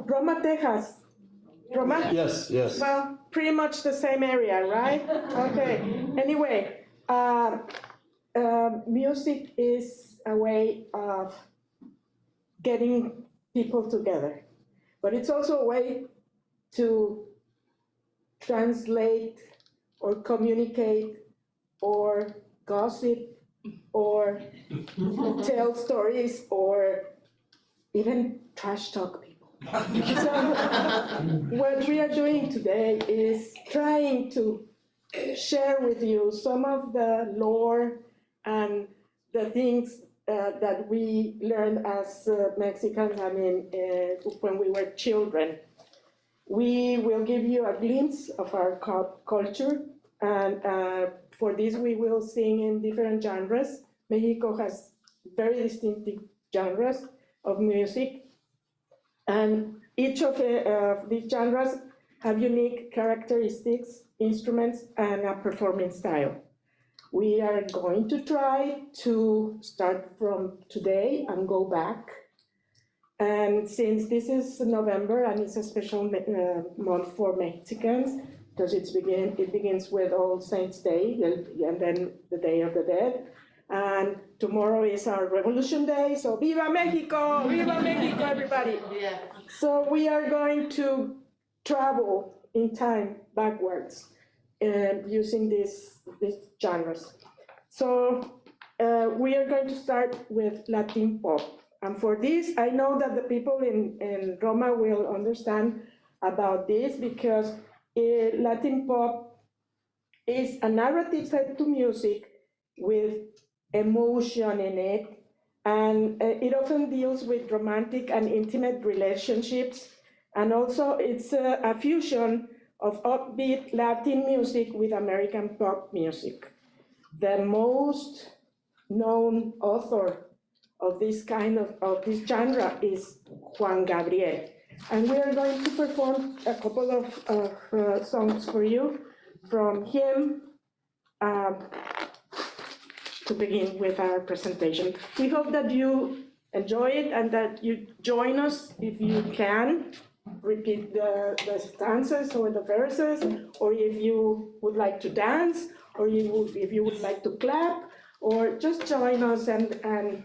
Roma, Texas. Roma? Yes, yes. Well, pretty much the same area, right? Okay. Anyway, music is a way of getting people together, but it's also a way to translate or communicate or gossip or tell stories or even trash talk people. So what we are doing today is trying to share with you some of the lore and the things that we learned as Mexicans, when we were children. We will give you a glimpse of our culture, and for this we will sing in different genres. Mexico has very distinctive genres of music, and each of these genres have unique characteristics, instruments, and a performing style. We are going to try to start from today and go back. And since this is November and it's a special month for Mexicans, because it begins with All Saints' Day and then the Day of the Dead. And tomorrow is our Revolution Day, so Viva Mexico! Viva Mexico, everybody! Yeah. So we are going to travel in time backwards using these genres. So we are going to start with Latin pop. And for this, I know that the people in Roma will understand about this, because Latin pop is a narrative set to music with emotion in it, and it often deals with romantic and intimate relationships, and also it's a fusion of upbeat Latin music with American pop music. The most known author of this this genre is Juan Gabriel, and we are going to perform a couple of songs for you from him to begin with our presentation. We hope that you enjoy it and that you join us if you can. Repeat the stanzas or the verses, or if you would like to dance, or if you would like to clap, or just join us and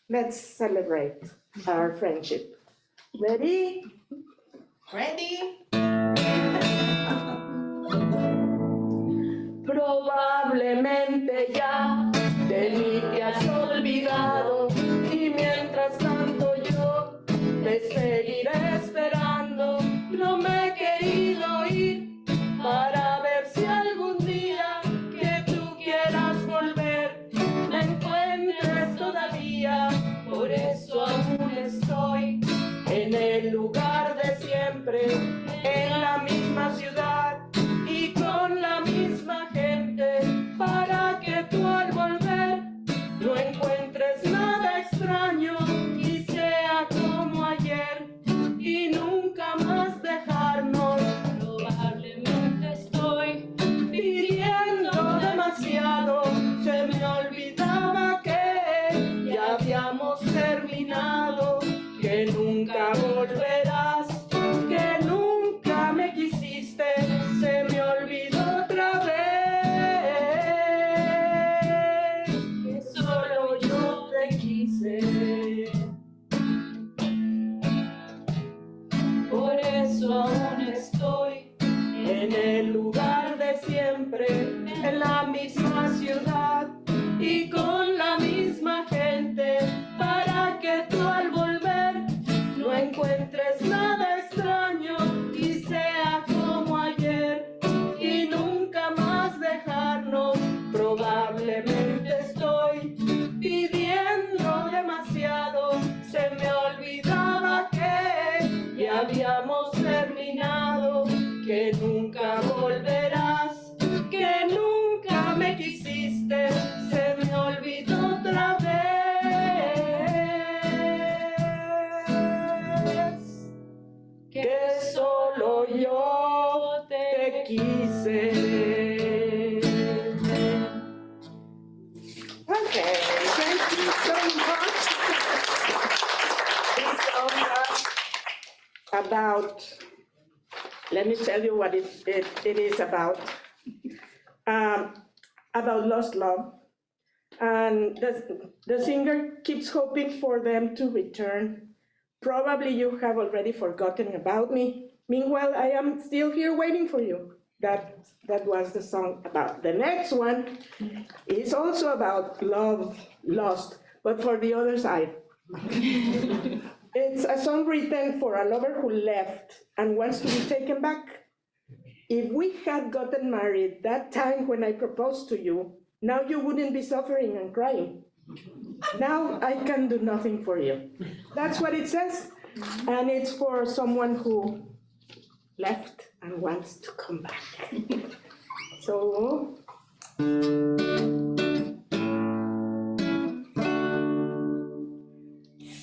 let's celebrate our friendship. Ready? Ready? Probablemente ya de mí te has olvidado, y mientras tanto yo te seguiré esperando. No me he querido ir para ver si algún día que tú quieras volver me encuentres todavía. Por eso aún estoy en el lugar de siempre, en la misma ciudad y con la misma gente, para que tú al volver no encuentres nada extraño y sea como ayer y nunca más dejarnos. Probablemente estoy pidiendo demasiado, se me olvidaba que ya habíamos terminado, que nunca volverás, que nunca me quisiste eso aún estoy en el lugar de siempre, en la misma ciudad y con la misma gente, para que tú al volver no encuentres nada extraño y sea como ayer y nunca más dejarnos. Probablemente estoy pidiendo demasiado, se me olvidaba que ya habíamos terminado, que nunca volverás, que nunca me quisiste, se me olvidó otra vez, que solo yo te quise. Okay, thank you so much. This song about, let me tell you what it is about lost love. And the singer keeps hoping for them to return. Probably you have already forgotten about me. Meanwhile, I am still here waiting for you. That was the song about. The next one is also about love lost, but for the other side. It's a song written for a lover who left and wants to be taken back. If we had gotten married that time when I proposed to you, now you wouldn't be suffering and crying. Now I can do nothing for you. That's what it says. And it's for someone who left and wants to come back. So.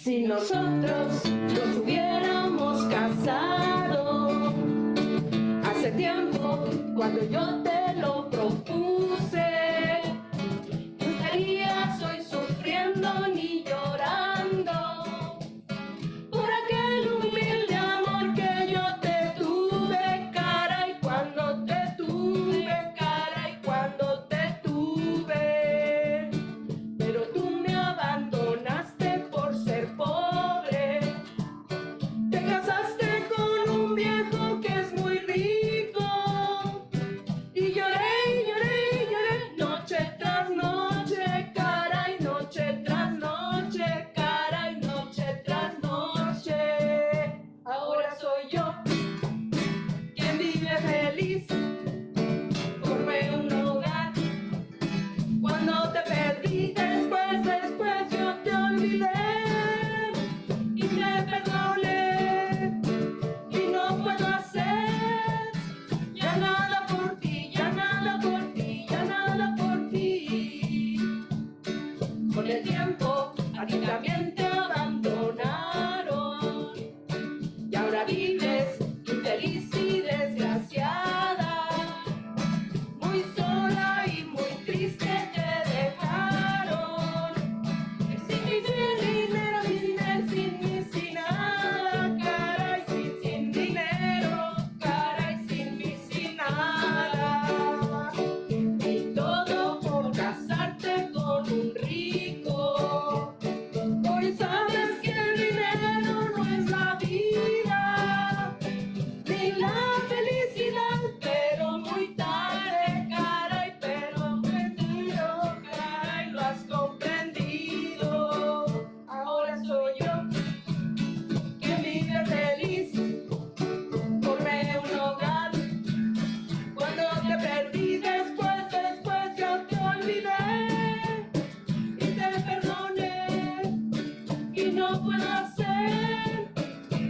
Si nosotros nos hubiéramos casado hace tiempo, cuando yo te lo propuse, no estarías hoy sufriendo ni llorando por aquel humilde amor que yo te tuve, cara, y cuando te tuve, cara, y cuando te tuve. Pero tú me abandonaste por ser pobre, te casaste con un viejo que es muy rico, y lloré, lloré, lloré, noche tras noche, cara, y noche tras noche, cara, y noche tras noche. Ahora soy yo quien vive feliz, formé un hogar. Cuando te perdí, después yo te olvidé y te perdoné, y no puedo hacer ya nada por ti, ya nada por ti, ya nada por ti. Con el tiempo a ti también te abandonaron y ahora vives infeliz y desgraciada, muy sola y muy triste te dejaron. Sin mí, sin dinero, sin él, sin mí, sin nada, cara, y sin dinero, cara, y sin mí, sin nada. Y todo por casarte con un rico. Hoy sabes que el dinero no es la vida, ni la felicidad, pero muy tarde, cara, y pero aprendido, cara, y lo has comprendido. Ahora soy yo quien vive feliz, formé un hogar. Cuando te perdí, después yo te olvidé y te perdoné, y no puedo hacer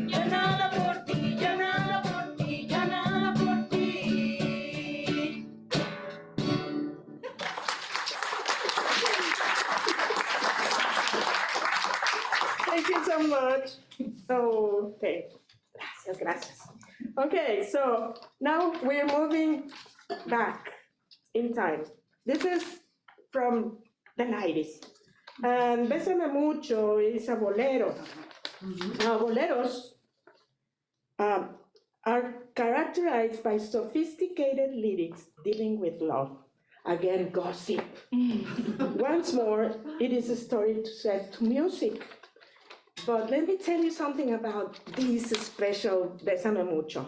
ya nada por ti, ya nada por ti, ya nada por ti. Thank you so much. Okay, gracias. Okay, so now we're moving back in time. This is from the 90s. And Bésame Mucho is a bolero. Now, boleros are characterized by sophisticated lyrics dealing with love. Again, gossip. Once more, it is a story set to music. But let me tell you something about this special Bésame Mucho.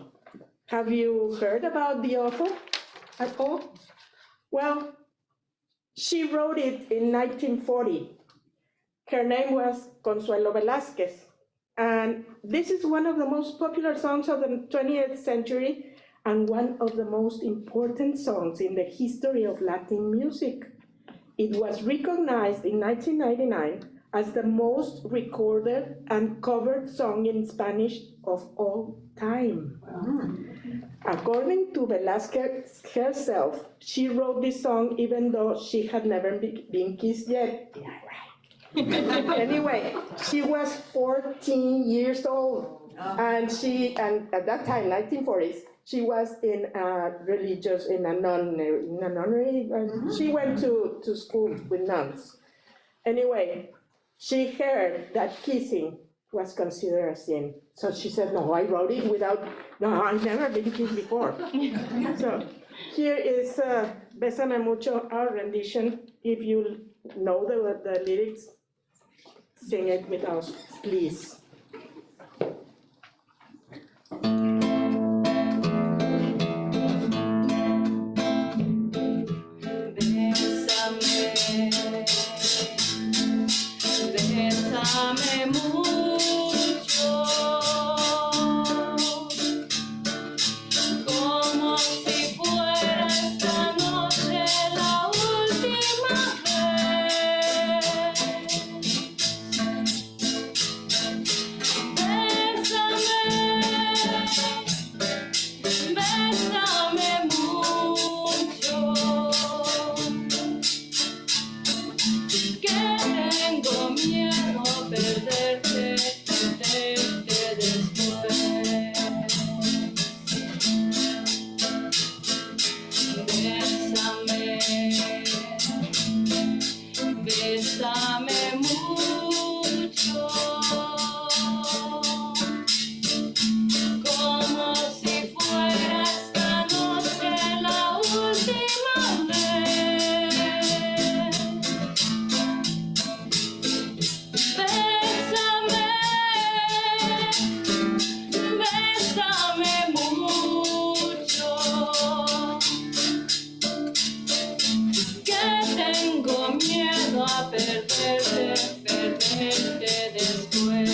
Have you heard about the author at all? Well, she wrote it in 1940. Her name was Consuelo Velázquez. And this is one of the most popular songs of the 20th century and one of the most important songs in the history of Latin music. It was recognized in 1999 as the most recorded and covered song in Spanish of all time. According to Velázquez herself, she wrote this song even though she had never been kissed yet. Yeah, right. Anyway, she was 14 years old, and at that time, 1940s, she was in a nunnery. She went to school with nuns. Anyway, she heard that kissing was considered a sin. So she said, no, I wrote it no, I've never been kissed before. So here is Bésame Mucho, our rendition. If you know the lyrics, sing it with us, please. Bésame mucho, como si fuera esta noche la última vez. Bésame, bésame mucho, que tengo miedo a perderte después. Bésame, bésame mucho, como si fuera esta noche la última vez. Bésame, bésame mucho, que tengo miedo a perderte después.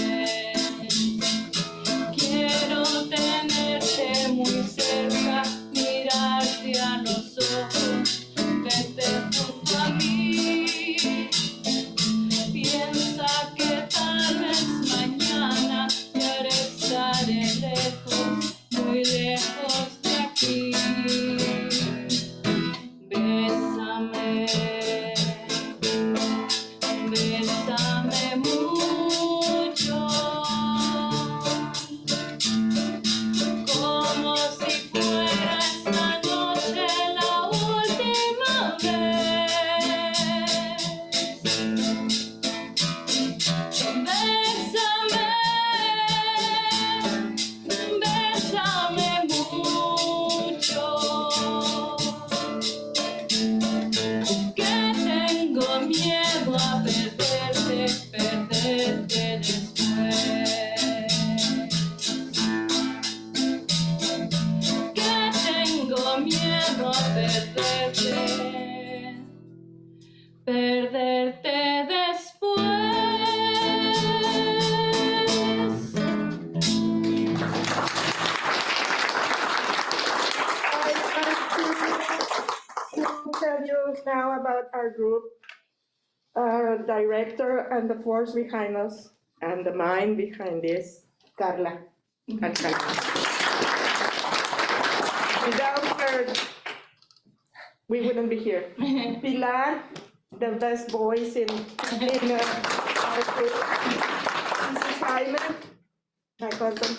Quiero tenerte muy cerca, mirarte a los ojos, verte junto a mí. Piensa que tal vez mañana ya estaré lejos, muy lejos de aquí. Bésame, bésame mucho, como si fuera esta noche la última vez. Bésame, bésame mucho, que tengo miedo a perderte después. Que tengo miedo a perderte después. I'll tell you now about our group, our director and the force behind us, and the mind behind this, Carla. Without her, we wouldn't be here. Pilar, the best voice in our group. This is Jaime, my husband.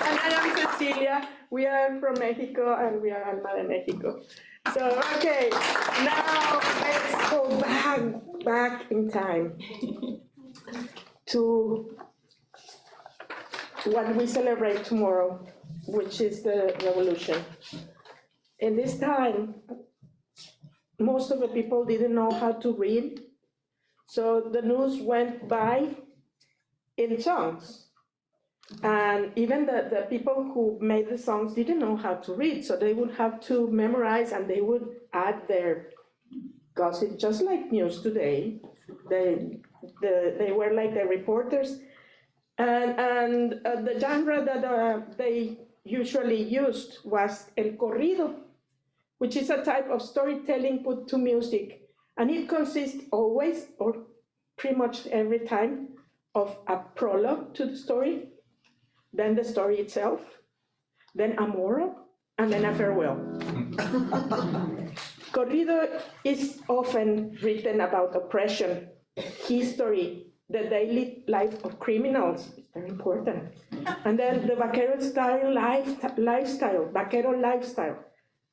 And I am Cecilia. We are from Mexico, and we are Alma de Mexico. So, okay, now let's go back in time to what we celebrate tomorrow, which is the revolution. In this time, most of the people didn't know how to read So the news went by in songs. And even the people who made the songs didn't know how to read, so they would have to memorize and they would add their gossip, just like news today. They were like the reporters. And the genre that they usually used was el corrido, which is a type of storytelling put to music. And it consists always, or pretty much every time, of a prologue to the story, then the story itself, then a moral, and then a farewell. Corrido is often written about oppression, history, the daily life of criminals, it's very important. And then the vaquero style lifestyle, vaquero lifestyle,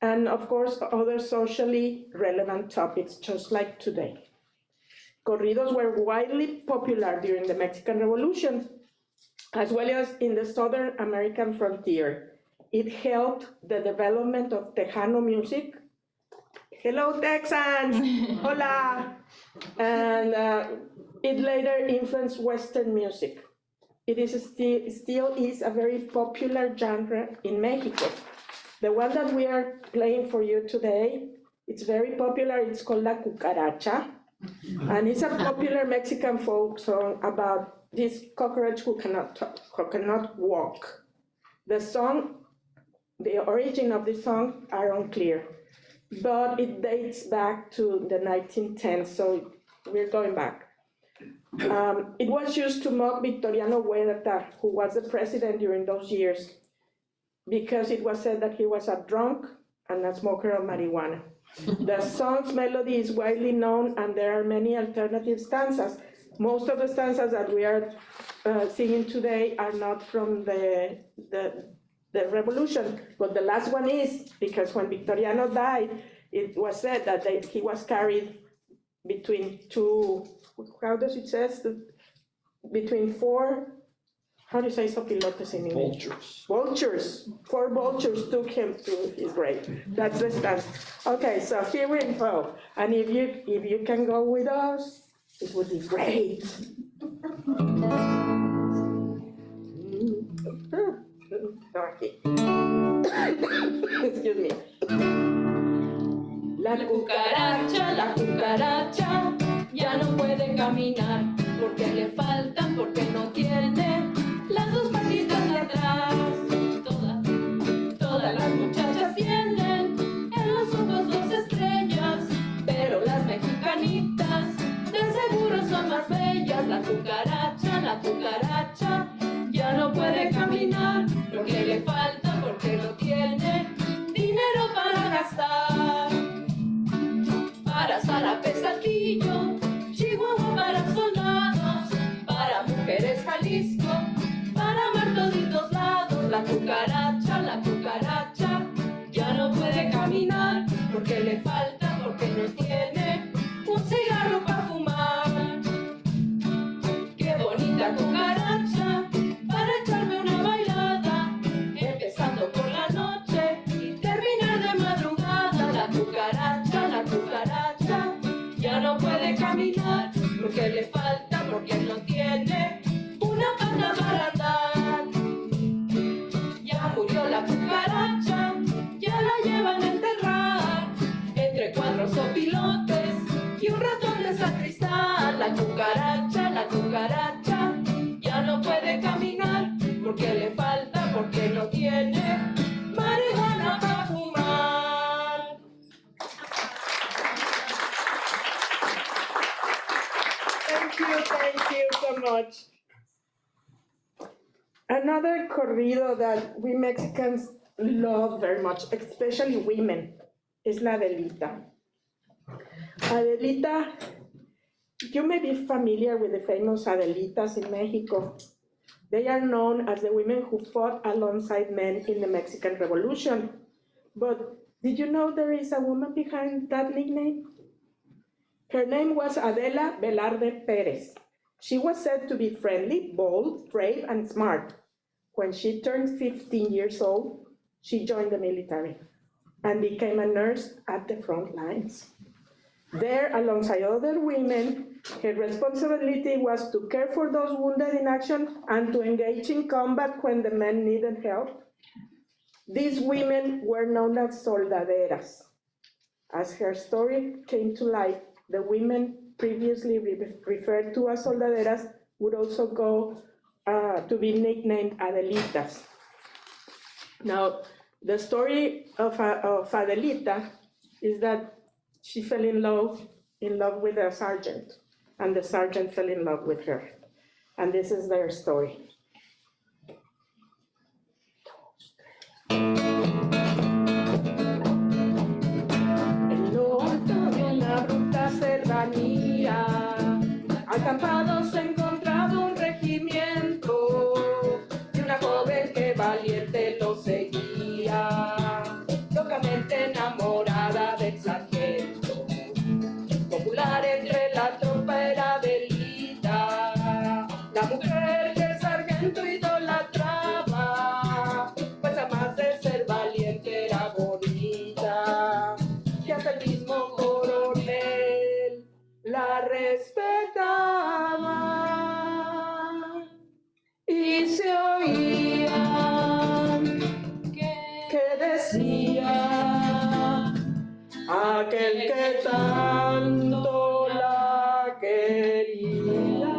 and of course other socially relevant topics, just like today. Corridos were widely popular during the Mexican Revolution, as well as in the Southern American frontier. It helped the development of Tejano music. Hello, Texans! Hola! And it later influenced Western music. It is still is a very popular genre in Mexico. The one that we are playing for you today, it's very popular. It's called La Cucaracha. And it's a popular Mexican folk song about this cockroach who cannot walk. The song, the origin of the song are unclear, but it dates back to the 1910s, so we're going back. It was used to mock Victoriano Huerta, who was the president during those years, because it was said that he was a drunk and a smoker of marijuana. The song's melody is widely known, and there are many alternative stanzas. Most of the stanzas that we are singing today are not from the revolution, but the last one is, because when Victoriano died, it was said that he was carried between two, how does it say? Between four, how do you say sopilotes in English? Vultures. Vultures. 4 vultures took him to his grave. That's the stance. Okay, so here we go. And if you can go with us, it would be great. Excuse me. La cucaracha, ya no puede caminar, porque le faltan, porque no tiene las 2 patitas de atrás. Todas las muchachas tienen en los ojos 2 estrellas, pero las mexicanitas de seguro son más bellas. La cucaracha, ya no puede caminar, porque le falta, porque no tiene dinero para gastar. Para zarapes, Saltillo, Chihuahua para soldados, para mujeres Jalisco, para amar toditos lados. La cucaracha, ya no puede caminar, porque le falta, porque no tiene un cigarro para fumar. Qué bonita cucaracha, para echarme una bailada, empezando por la noche y terminar de madrugada. La cucaracha, ya no puede caminar, porque le falta, porque no tiene una pata para andar. Ya murió la cucaracha, ya la llevan a enterrar, entre 4 sopilotes y un ratón de sacristán. La cucaracha, ya no puede caminar, porque le falta, porque no tiene marihuana para fumar. Thank you so much. Another corrido that we Mexicans love very much, especially women, is La Adelita. Adelita, you may be familiar with the famous Adelitas in Mexico. They are known as the women who fought alongside men in the Mexican Revolution. But did you know there is a woman behind that nickname? Her name was Adela Velarde Perez. She was said to be friendly, bold, brave, and smart. When she turned 15 years old, she joined the military and became a nurse at the front lines. There, alongside other women, Her responsibility was to care for those wounded in action and to engage in combat when the men needed help. These women were known as soldaderas. As her story came to light, the women previously referred to as soldaderas would also go to be nicknamed Adelitas. Now, the story of Adelita is that she fell in love with a sergeant, and the sergeant fell in love with her. And this is their story. En lo alto de una bruta serranía, acampados se encontraba un regimiento de una joven que valiente lo seguía, locamente enamorada del sargento. Popular entre la tropa era Adelita, la mujer que el sargento idolatraba, pues además de ser valiente era bonita, que hasta el mismo coronel la respetaba. Y se oía que decía aquel que tanto la quería,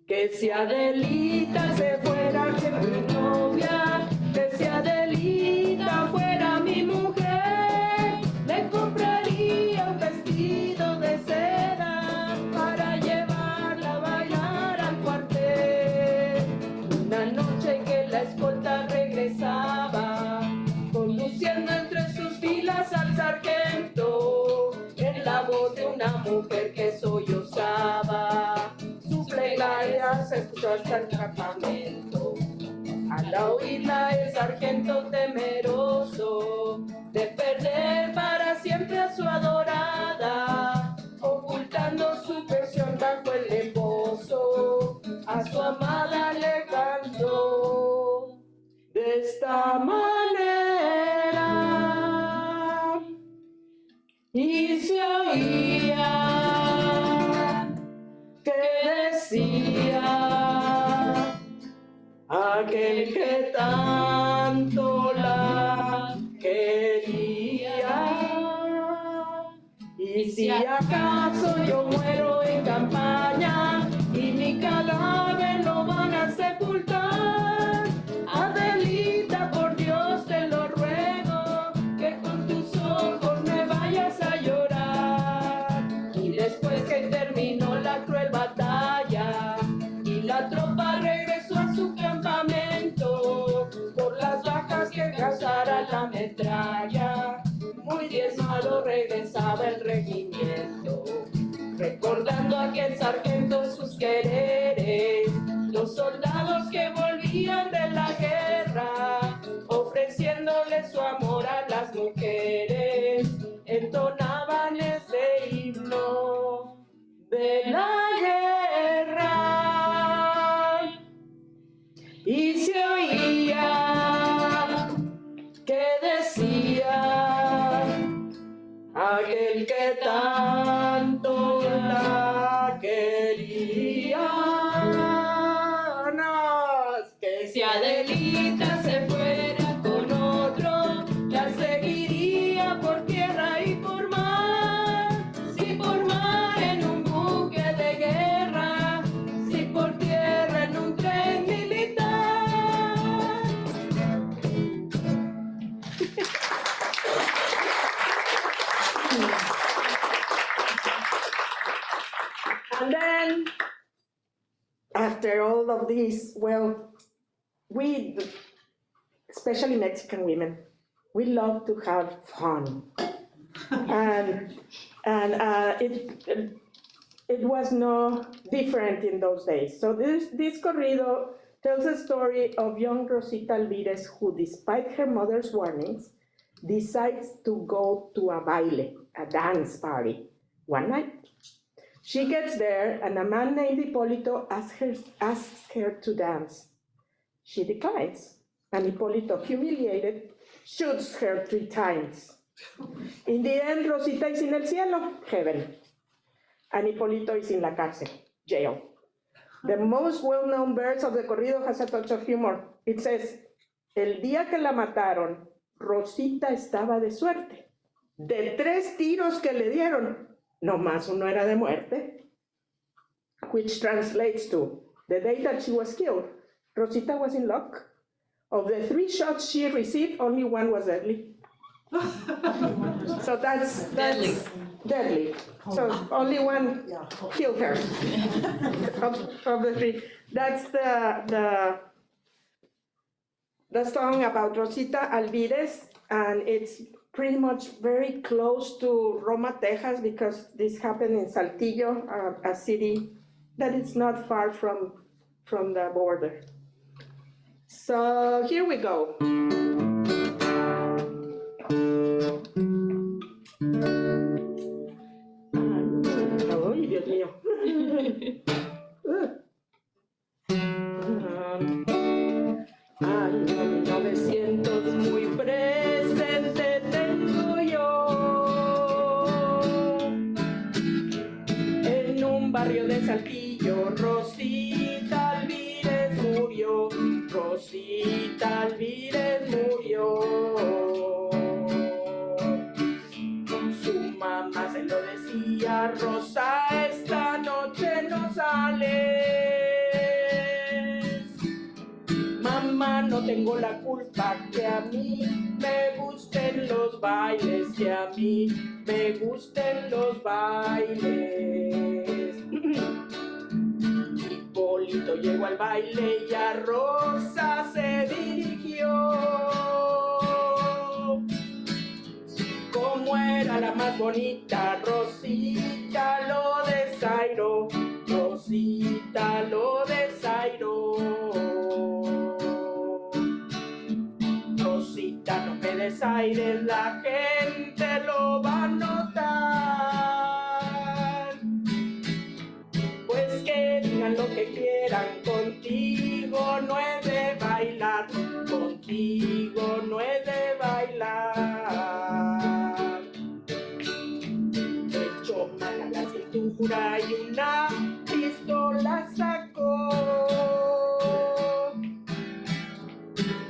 que si Adelita se fuera que mi novia, que si Adelita fuera mi mujer, le compraría un vestido de seda para llevarla a bailar al cuartel. Una noche que la escolta regresaba, conduciendo entre sus filas al sargento, en la voz de una mujer que sollozaba, su plegaria se escuchó hasta el campamento. Al oírla el sargento temeroso de perder para siempre a su adorada, ocultando su versión bajo el embozo, a su amada le cantó de esta manera. Y se oía que decía aquel que tanto la quería. Y si acaso yo muero en campaña y mi cadáver lo van a sepultar, Adelita, por Dios te lo ruego, que con tus ojos me vayas a llorar. Y después que terminó la cruel batalla y la tropa regresó a su campamento, por las bajas que causara la metralla, muy diezmado regresaba el regimiento, recordando a aquel sargento sus quereres, los soldados que volvían de la guerra, ofreciéndole su amor a las mujeres, entonaban ese himno de la guerra. Y se oía que decía aquel que tanto la quería. No, que si Adelita se fuera con otro, la seguiría por tierra y por mar. Si por mar en un buque de guerra, si por tierra en un tren militar. And then, after all of this, well, we, especially Mexican women, we love to have fun. And it was no different in those days. So this corrido tells a story of young Rosita Alvarez, who, despite her mother's warnings, decides to go to a baile, a dance party, one night. She gets there, and a man named Hipólito asks her to dance. She declines, and Hipólito, humiliated, shoots her 3 times. In the end, Rosita is in el cielo, heaven. and Hipólito is in la cárcel, jail. The most well-known verse of the corrido has a touch of humor. It says, el día que la mataron, Rosita estaba de suerte. De 3 tiros que le dieron, nomás uno era de muerte. Which translates to, the day that she was killed, Rosita was in luck. Of the 3 shots she received, only 1 was deadly. So that's deadly. So only 1 killed her of the 3. That's the song about Rosita Alvarez, and it's pretty much very close to Roma, Texas, because this happened in Saltillo, a city that is not far from the border. So here we go. Ay, Dios mío. Año 1900 muy presente tengo yo. En un barrio de Saltillo, Rosita Alvarez murió. Rosita Alvarez murió. Su mamá se lo decía, Rosa, esta noche no sales. Mamá, no tengo la culpa que a mí me gusten los bailes, que a mí me gusten los bailes. Hipólito llegó al baile y a Rosa se dirigió. Como era la más bonita, Rosita lo desairó. Rosita lo desairó. Rosita, no me desaires, la gente lo va a notar. Pues que digan lo que quieran, contigo no he de bailar, contigo no he de bailar. Echó mano a la cintura y una pistola sacó.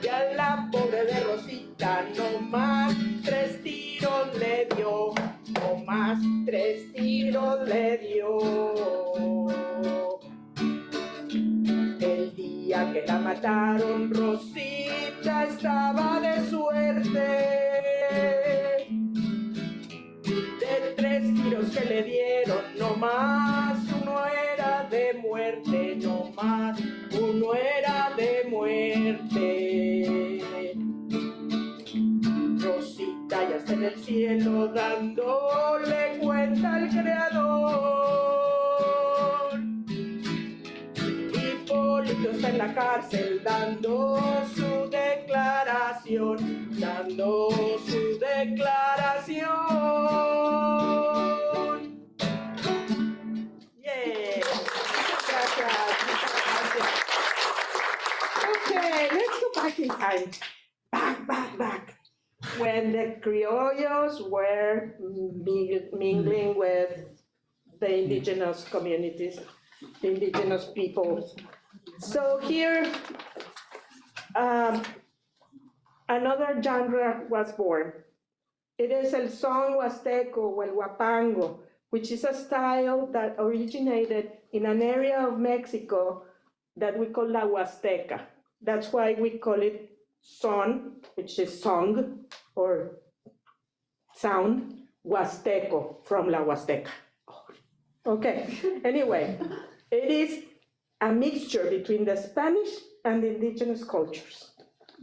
Y a la pobre de Rosita no más 3 tiros le dio, no más 3 tiros le dio. El día que la mataron, Rosita estaba de suerte. De 3 tiros que le dieron, no más uno era de muerte, no más uno era de muerte. Rosita ya está en el cielo dándole cuenta al Creador. Hipólito está en la cárcel dando su declaración, dando su declaración. Yeah. Gracias. Okay, let's go back in time. Back. When the criollos were mingling with the indigenous communities, the indigenous people. So here, another genre was born. It is el son huasteco o el huapango, which is a style that originated in an area of Mexico that we call la Huasteca. That's why we call it son, which is song or sound, Huasteco, from la Huasteca. Okay, anyway, it is a mixture between the Spanish and the indigenous cultures.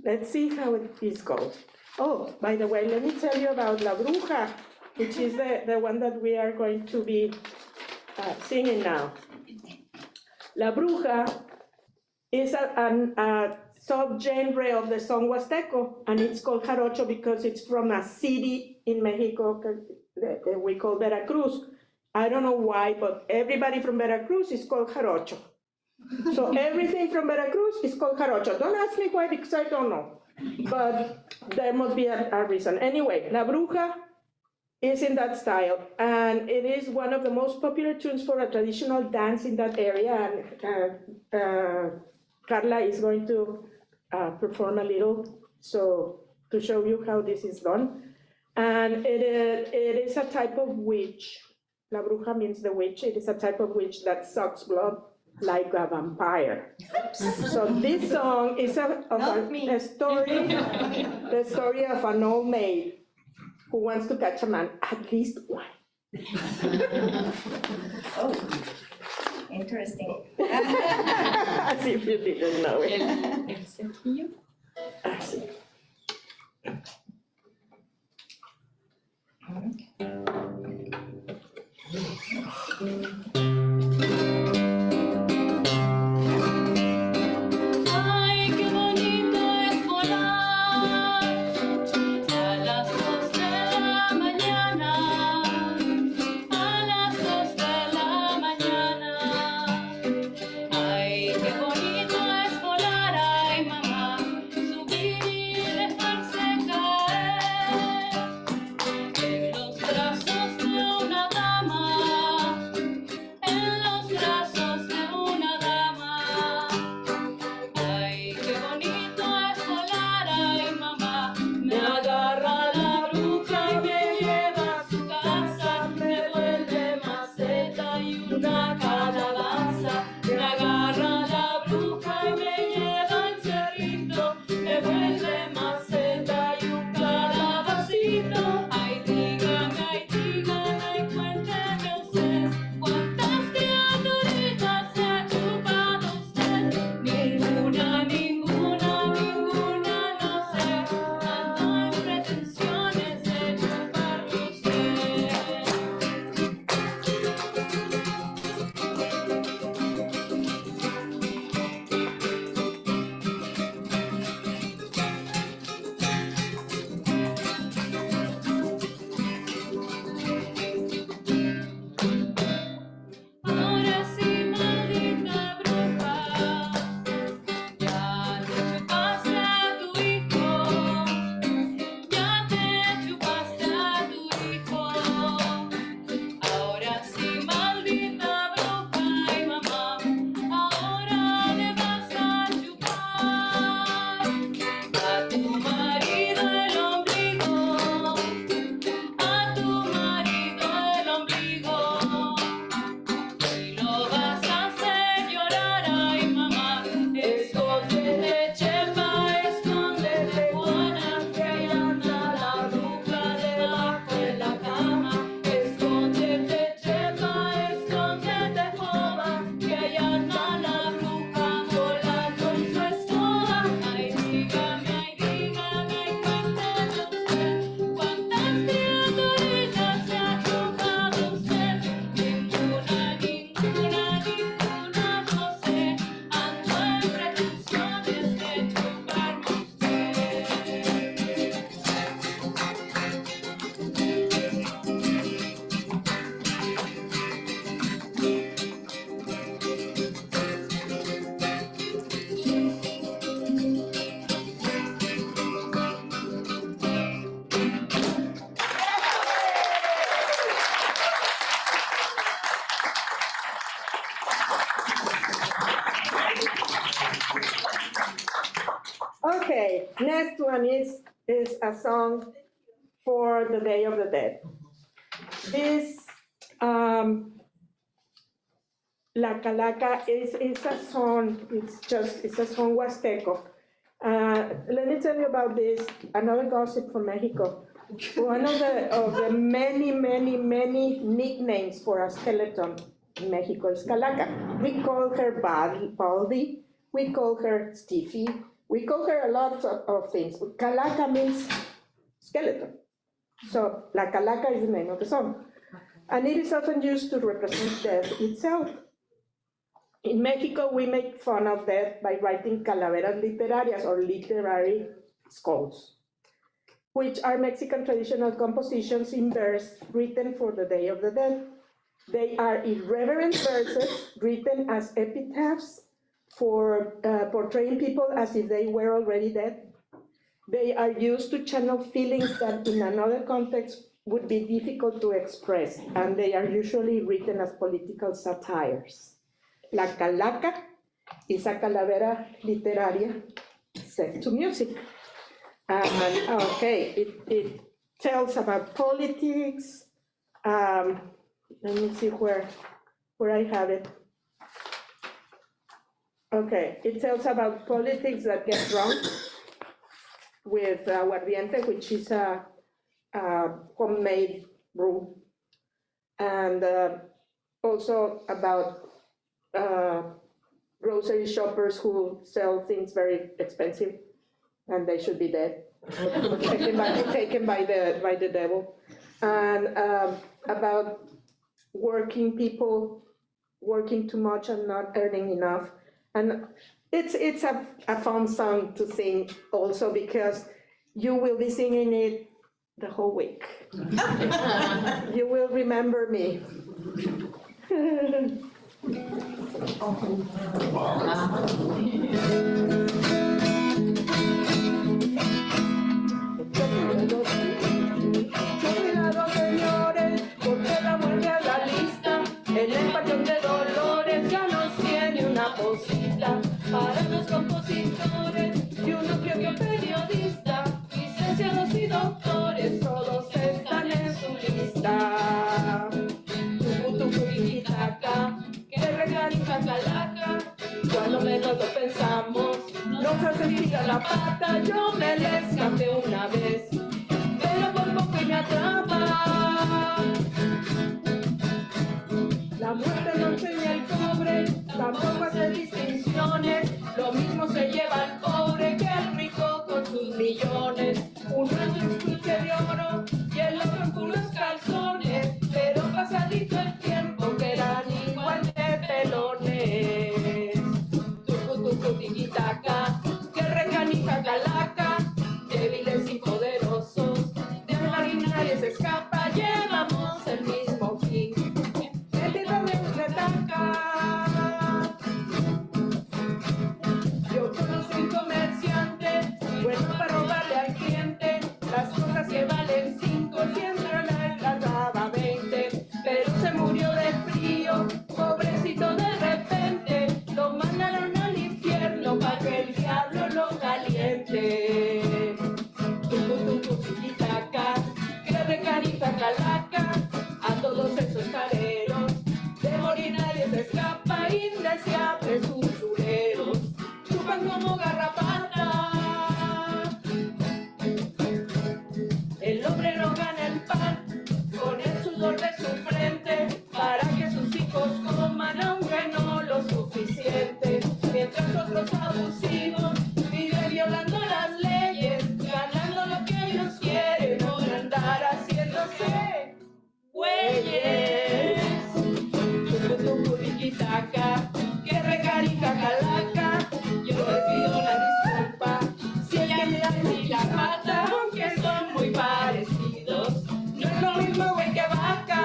Let's see how this goes. Oh, by the way, let me tell you about La Bruja, which is the one that we are going to be singing now. La Bruja is a subgenre of the song Huasteco, and it's called jarocho because it's from a city in Mexico that we call Veracruz. I don't know why, but everybody from Veracruz is called jarocho. So everything from Veracruz is called jarocho. Don't ask me why, because I don't know. But there must be a reason. Anyway, La Bruja is in that style, and it is one of the most popular tunes for a traditional dance in that area, and Carla is going to perform a little to show you how this is done. And it is a type of witch. La bruja means the witch. It is a type of witch that sucks blood like a vampire. So this song is the story of an old maid who wants to catch a man, at least one. Oh, interesting. As if you didn't know it. El sencillo. Así. Ay, qué bonito es volar a las 2 de la mañana, a las 2 de la mañana. Ay, qué bonito es volar, ay mamá, subir y dejarse caer en los brazos de una dama, en los brazos de una dama. Ay, qué bonito es volar, ay mamá, me agarra la bruja y me lleva a su casa, me vuelve maceta y una calabaza. Me agarra la bruja y me lleva al cerrito, me vuelve maceta y un calabacito. Ay, dígame, cuénteme usted, ¿cuántas criaturitas se ha chupado usted? Ninguna, ninguna, ninguna, no sé, ando en pretensiones de chuparme usted. Ahora sí, maldita bruja, ya te chupaste a tu hijo, ya te chupaste a tu hijo. Ahora sí, maldita bruja, ay mamá, ahora le vas a chupar a tu marido el ombligo, a tu marido el ombligo. Y lo vas a hacer llorar, ay mamá, escóndete chepa, escóndete Juana, que ahí anda la bruja debajo de la cama. Escóndete chepa, escóndete joba, que ahí anda la bruja volando en su escoba. Ay, dígame, cuénteme usted, ¿cuántas criaturitas se ha chupado usted? Ninguna, ninguna, ninguna, no sé, ando en pretensiones de chuparme usted. Okay, next one is a song for the Day of the Dead. This La Calaca is a song, it's a song Huasteco. Let me tell you about this, another gossip from Mexico. One of the many nicknames for a skeleton in Mexico is Calaca. We call her Baldy, we call her Stiffy, we call her a lot of things. Calaca means skeleton. So La Calaca is the name of the song. And it is often used to represent death itself. In Mexico, we make fun of death by writing calaveras literarias, or literary skulls, which are Mexican traditional compositions in verse written for the Day of the Dead. They are irreverent verses written as epitaphs for portraying people as if they were already dead. They are used to channel feelings that in another context would be difficult to express, and they are usually written as political satires. La Calaca is a calavera literaria set to music. And okay, it tells about politics. Let me see where I have it. Okay, it tells about politics that get drunk with aguardiente, which is a homemade brew, and also about grocery shoppers who sell things very expensive, and they should be dead, taken by the devil, and about working people working too much and not earning enough. And it's a fun song to sing also, because you will be singing it the whole week. You will remember me. Cuidado, señores, porque la muerte a la lista. En el panteón de Dolores ya nos tiene una posita para los compositores y unos que periodistas, licenciados y doctores, todos están en su lista. Tucutucuiquitaca, que regalita calaca, cuando menos lo pensamos, nos hace estirar la pata. Yo me le escapé una vez, pero por poco y me atrapa. La muerte no enseña el cobre, tampoco hace distinciones. Lo mismo se lleva el pobre que el rico con sus millones. Uno es un estuche de oro y el otro en puros calzones, pero pasadito el tiempo que eran igual de pelones. Tucutucutiquitaca, que recanija calaca, débiles y poderosos, de maquinaria se escapa, llevamos el mismo fin. Yo conocí un comerciante, bueno para robarle al cliente, las cosas que valen 5 siempre las daba 20, pero se murió de frío, pobrecito de repente, lo mandaron al infierno para que el diablo lo caliente. Tucutucuquitaca, que recanita calaca, a todos esos careros, de morir nadie se escapa, indeseables usureros, chupan como garrapata. El obrero gana el pan con el sudor de su frente, para que sus hijos coman aunque no lo suficiente, mientras otros abusivos viven violando las leyes, ganando lo que ellos quieren por andar haciéndose güeyes. Tucutucuriquitaca, que recarica calaca, yo les pido la disculpa si ella me da ni la pata, aunque son muy parecidos, no es lo mismo güey que vaca.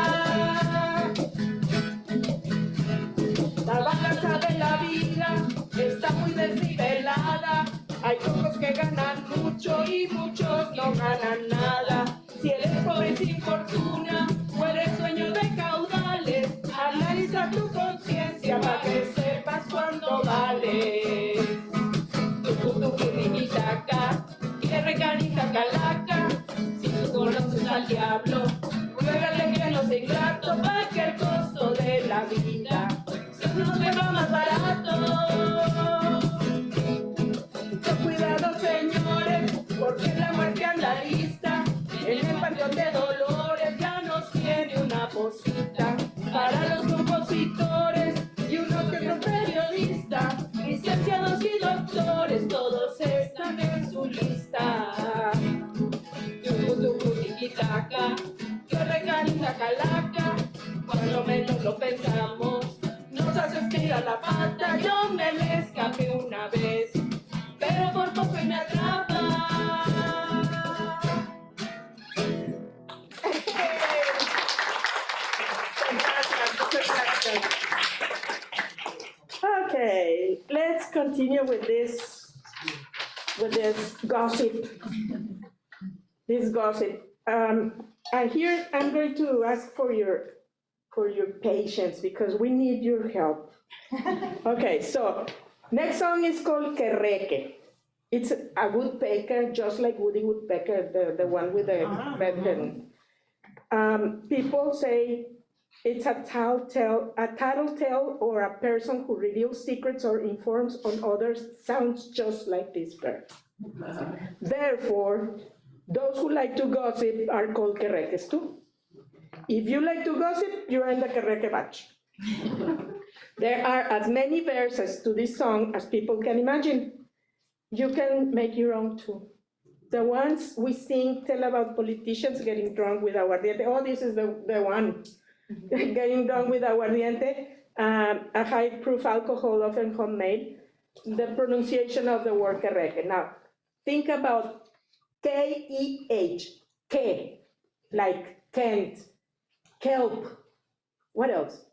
La balanza de la vida está muy desnivelada, hay pocos que ganan mucho y muchos no ganan nada. Si eres pobre sin fortuna o eres dueño de caudales, analiza tu conciencia para que sepas cuánto vales. Tucutucuriquitaca, que recanita calaca, si tú conoces al diablo, ruégale que no sea ingrato, para que el costo de la vida se nos vuelva más barato. Cuidado, señores, porque la muerte anda lista. En el panteón de Dolores ya nos tiene una posita para los compositores y uno que otro periodista, licenciados y doctores, todos están en su lista. Tucutucutiquitaca, que recanita calaca, cuando menos lo pensamos, nos hace estirar la pata. Yo me le escapé una vez, pero por poco y me atrapa. Okay, let's continue with this gossip. This gossip. And here I'm going to ask for your patience because we need your help. Okay, so next song is called Querreque. It's a woodpecker, just like Woody Woodpecker, the one with the red head. People say it's a tattletale or a person who reveals secrets or informs on others, sounds just like this bird. Therefore, those who like to gossip are called querreques too. If you like to gossip, you're in the querreque batch. There are as many verses to this song as people can imagine. You can make your own too. The ones we sing tell about politicians getting drunk with aguardiente. Oh, this is the one. Getting drunk with aguardiente, a high-proof alcohol, often homemade. The pronunciation of the word querreque. Now, think about K-E-H, K, like Kent, kelp. What else?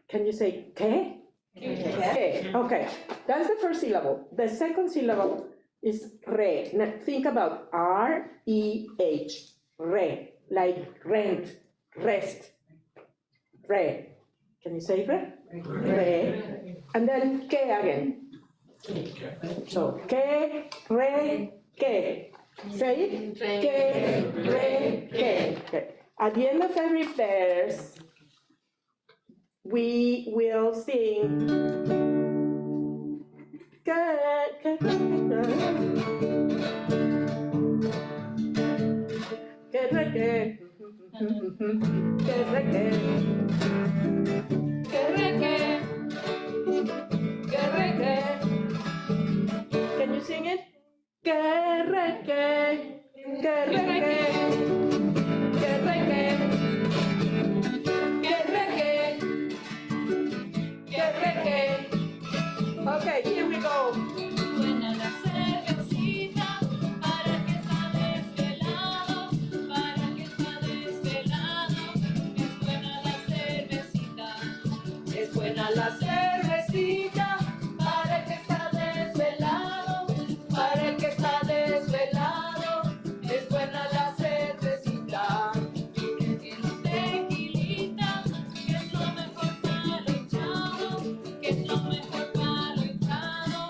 Can you say K? K. Okay, that's the first syllable. The second syllable is re. Now think about R-E-H, re, like rent, rest, re. Can you say re? Re. And then K again. So K, re, K. Say it. K, re, K. Okay. At the end of every verse, we will sing. Can you sing it? Okay, here we go. Suena la cervecita, para que está desvelado, para que está desvelado. Es buena la cervecita, es buena la cervecita, para el que está desvelado, para el que está desvelado. Es buena la cervecita, y que no tequilita, que es lo mejor para lo hinchado, que es lo mejor para lo hinchado.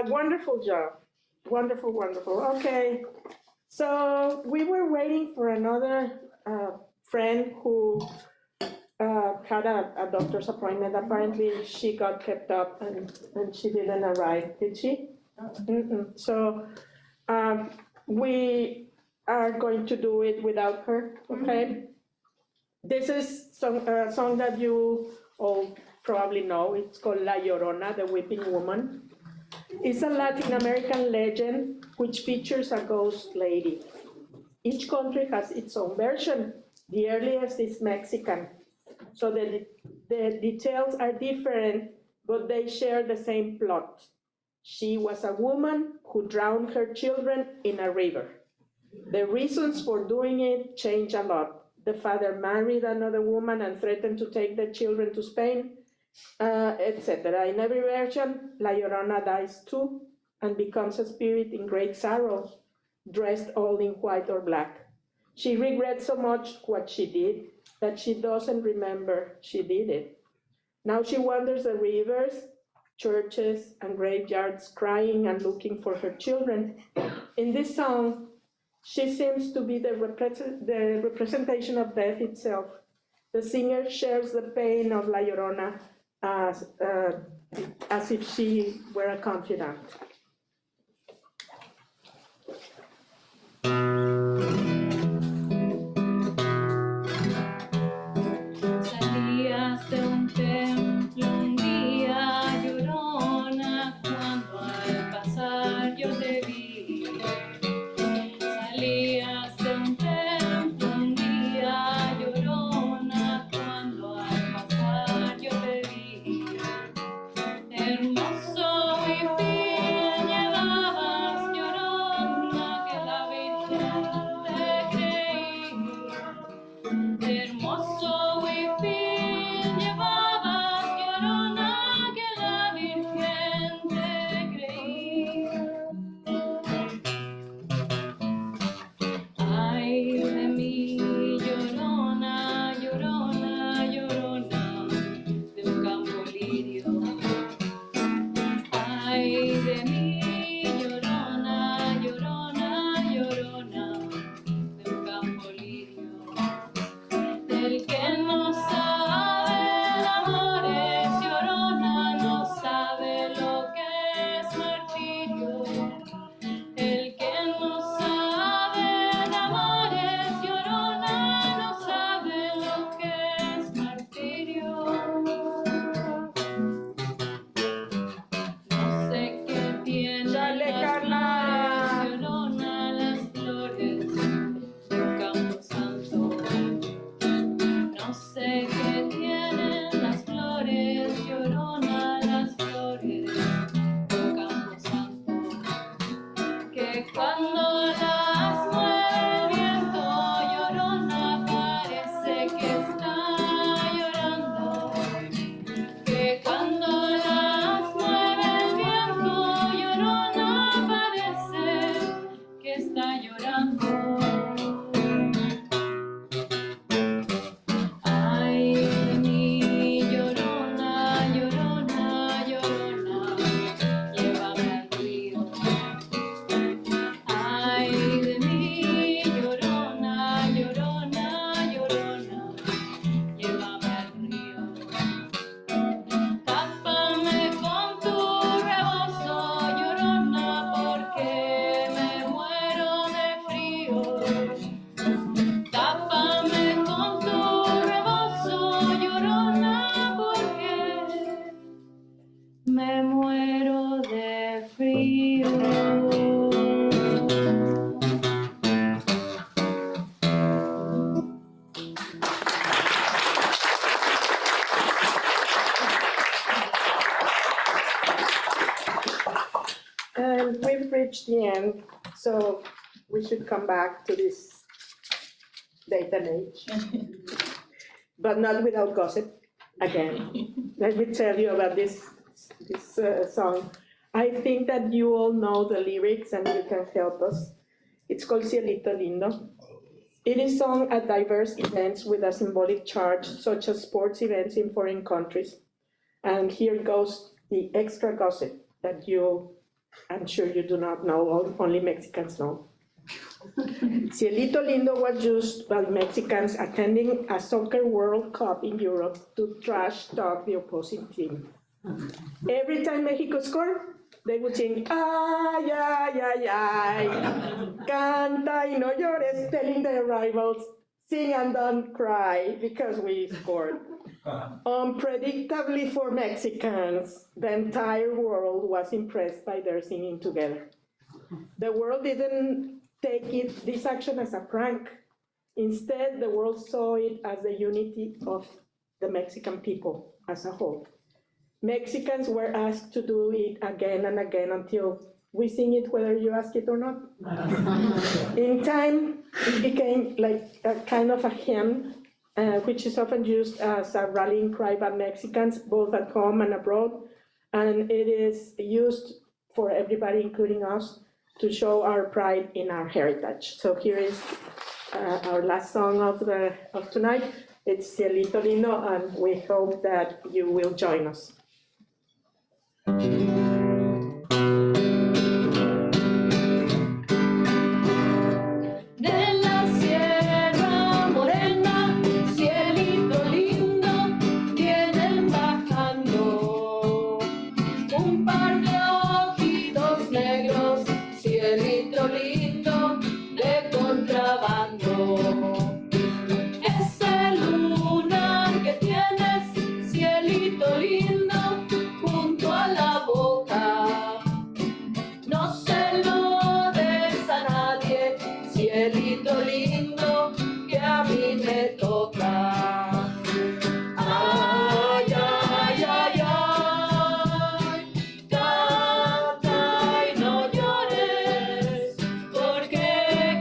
Wonderful job. Wonderful, wonderful. Okay. So we were waiting for another friend who had a doctor's appointment. Apparently, she got kept up and she didn't arrive, did she? Mm-mm. So we are going to do it without her, okay? This is a song that you all probably know. It's called La Llorona, the Weeping Woman. It's a Latin American legend which features a ghost lady. Each country has its own version. The earliest is Mexican. So the details are different, but they share the same plot. She was a woman who drowned her children in a river. The reasons for doing it change a lot. The father married another woman and threatened to take the children to Spain, etc. In every version, La Llorona dies too and becomes a spirit in great sorrow, dressed all in white or black. She regrets so much what she did that she doesn't remember she did it. Now she wanders the rivers, churches, and graveyards, crying and looking for her children. In this song, she seems to be the representation of death itself. The singer shares the pain of La Llorona as if she were a confidant. Salías de un templo un día, llorona, cuando al pasar yo te vi. Salías de un templo un día, llorona, cuando al pasar yo te vi. Hermoso huipil llevabas, llorona, que la Virgen te creí. Hermoso huipil llevabas, llorona, que la Virgen te creí. Ay de mí, llorona, llorona, llorona, de un campo lirio. Ay de mí, llorona, llorona, llorona, de un campo lirio. El que no sabe el amor es llorona, no sabe lo que es martirio. El que no sabe el amor es llorona, no sabe lo que es martirio. No sé qué tienen Dale, las Carla. flores, llorona, las flores de un campo santo. No sé qué tienen las flores, llorona, las flores de un campo santo. Que cuando las mueve el viento, llorona, parece que está llorando. Que cuando las mueve el viento, llorona, parece que está llorando. Ay de mí, llorona, llorona, llorona, llévame al río. Ay de mí, llorona, llorona, llorona, llévame al río. Tápame con tu rebozo, llorona, porque me muero de frío. Tápame con tu rebozo, llorona, porque me muero de frío. And we've reached the end, so we should come back to this date and age. But not without gossip, again. Let me tell you about this song. I think that you all know the lyrics and you can help us. It's called Cielito Lindo. It is sung at diverse events with a symbolic charge, such as sports events in foreign countries. And here goes the extra gossip that you I'm sure you do not know, only Mexicans know. Cielito Lindo was used by Mexicans attending a soccer World Cup in Europe to trash talk the opposing team. Every time Mexico scored, they would sing, ay, ay, ay, ay, canta y no llores, telling their rivals, sing and don't cry, because we scored. Unpredictably for Mexicans, the entire world was impressed by their singing together. The world didn't take this action as a prank. Instead, the world saw it as the unity of the Mexican people as a whole. Mexicans were asked to do it again and again until we sing it whether you ask it or not. In time, it became like a kind of a hymn, which is often used as a rallying cry by Mexicans, both at home and abroad. And it is used for everybody, including us, to show our pride in our heritage. So here is our last song of tonight. It's Cielito Lindo, and we hope that you will join us. De la Sierra Morena, cielito lindo, vienen bajando un par de ojitos negros, cielito lindo, de contrabando. Ese lunar que tienes, cielito lindo, junto a la boca, no se lo des a nadie, cielito lindo, que a mí me toca. Ay, ay, ay, ay, canta y no llores, porque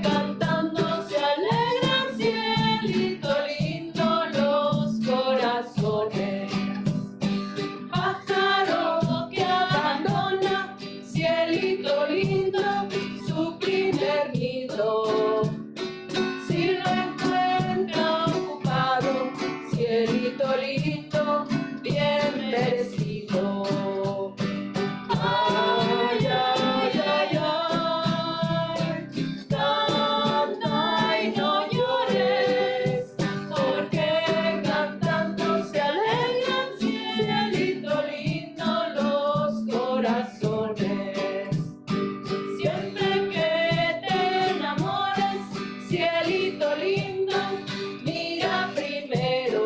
cantando se alegran, cielito lindo, los corazones. Pájaro que abandona, cielito lindo, su primer nido. Si lo encuentra ocupado, cielito lindo, bien merecido. Ay, ay, ay, ay, canta y no llores, porque cantando se alegran, cielito lindo, los corazones. Siempre que te enamores, cielito lindo, mira primero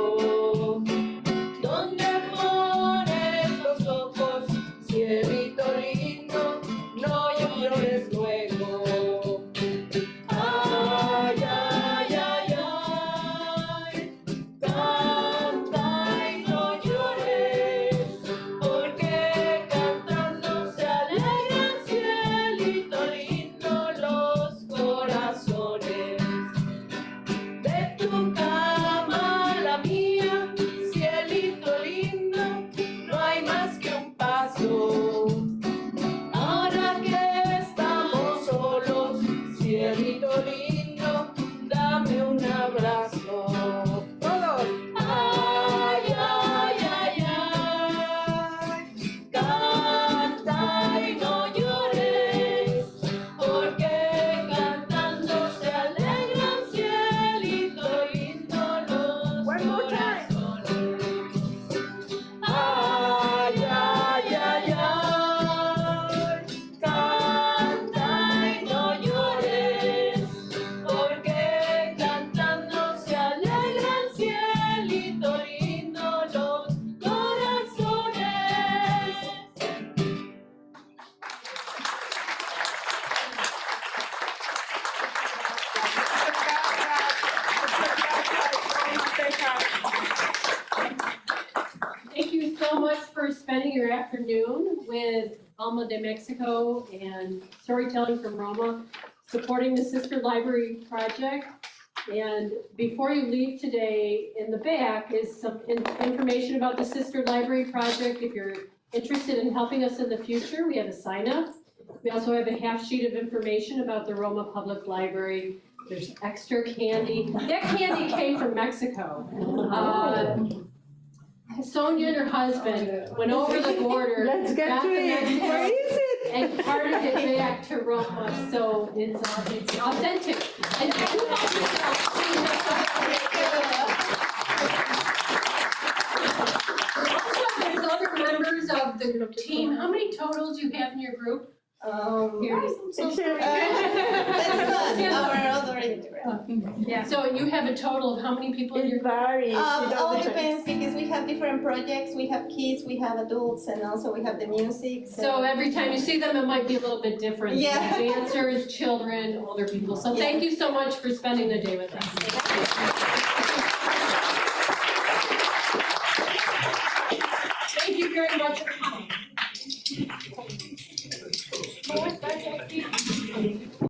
dónde pones los ojos, cielito lindo, no llores luego. Ay, ay, ay, ay, canta y no llores, porque cantando se alegran, cielito lindo, los corazones. De tu cama a la mía, cielito lindo, no hay más que un paso. Ahora que estamos solos, cielito lindo, dame un abrazo. Todos. Ay, ay, ay, ay, canta y no llores, porque cantando se alegran, cielito lindo, los One more time. corazones. Ay, ay, ay, ay, canta y no llores, porque cantando se alegran, cielito lindo, los corazones. Thank you so much for spending your afternoon with Alma de Mexico and Storytelling from Roma, supporting the Sister Library Project. And before you leave today, in the back is some information about the Sister Library Project. If you're interested in helping us in the future, we have a sign up. We also have a half sheet of information about the Roma Public Library. There's extra candy. That candy came from Mexico. Sonia and her husband went over the border. Let's get got to the it. Mexican Where is it? and carted it back to Roma, so it's authentic. And I do also, there's other members of the team. How many total do you have in your group? Here. Yeah, so you have a total of how many people in your It group? varies. All depends because we have different projects. We have kids, we have adults, and also we have the music. So every time you see them, it might be a little bit different. Yeah. Dancers, children, older people. So thank you so much for spending the day with us.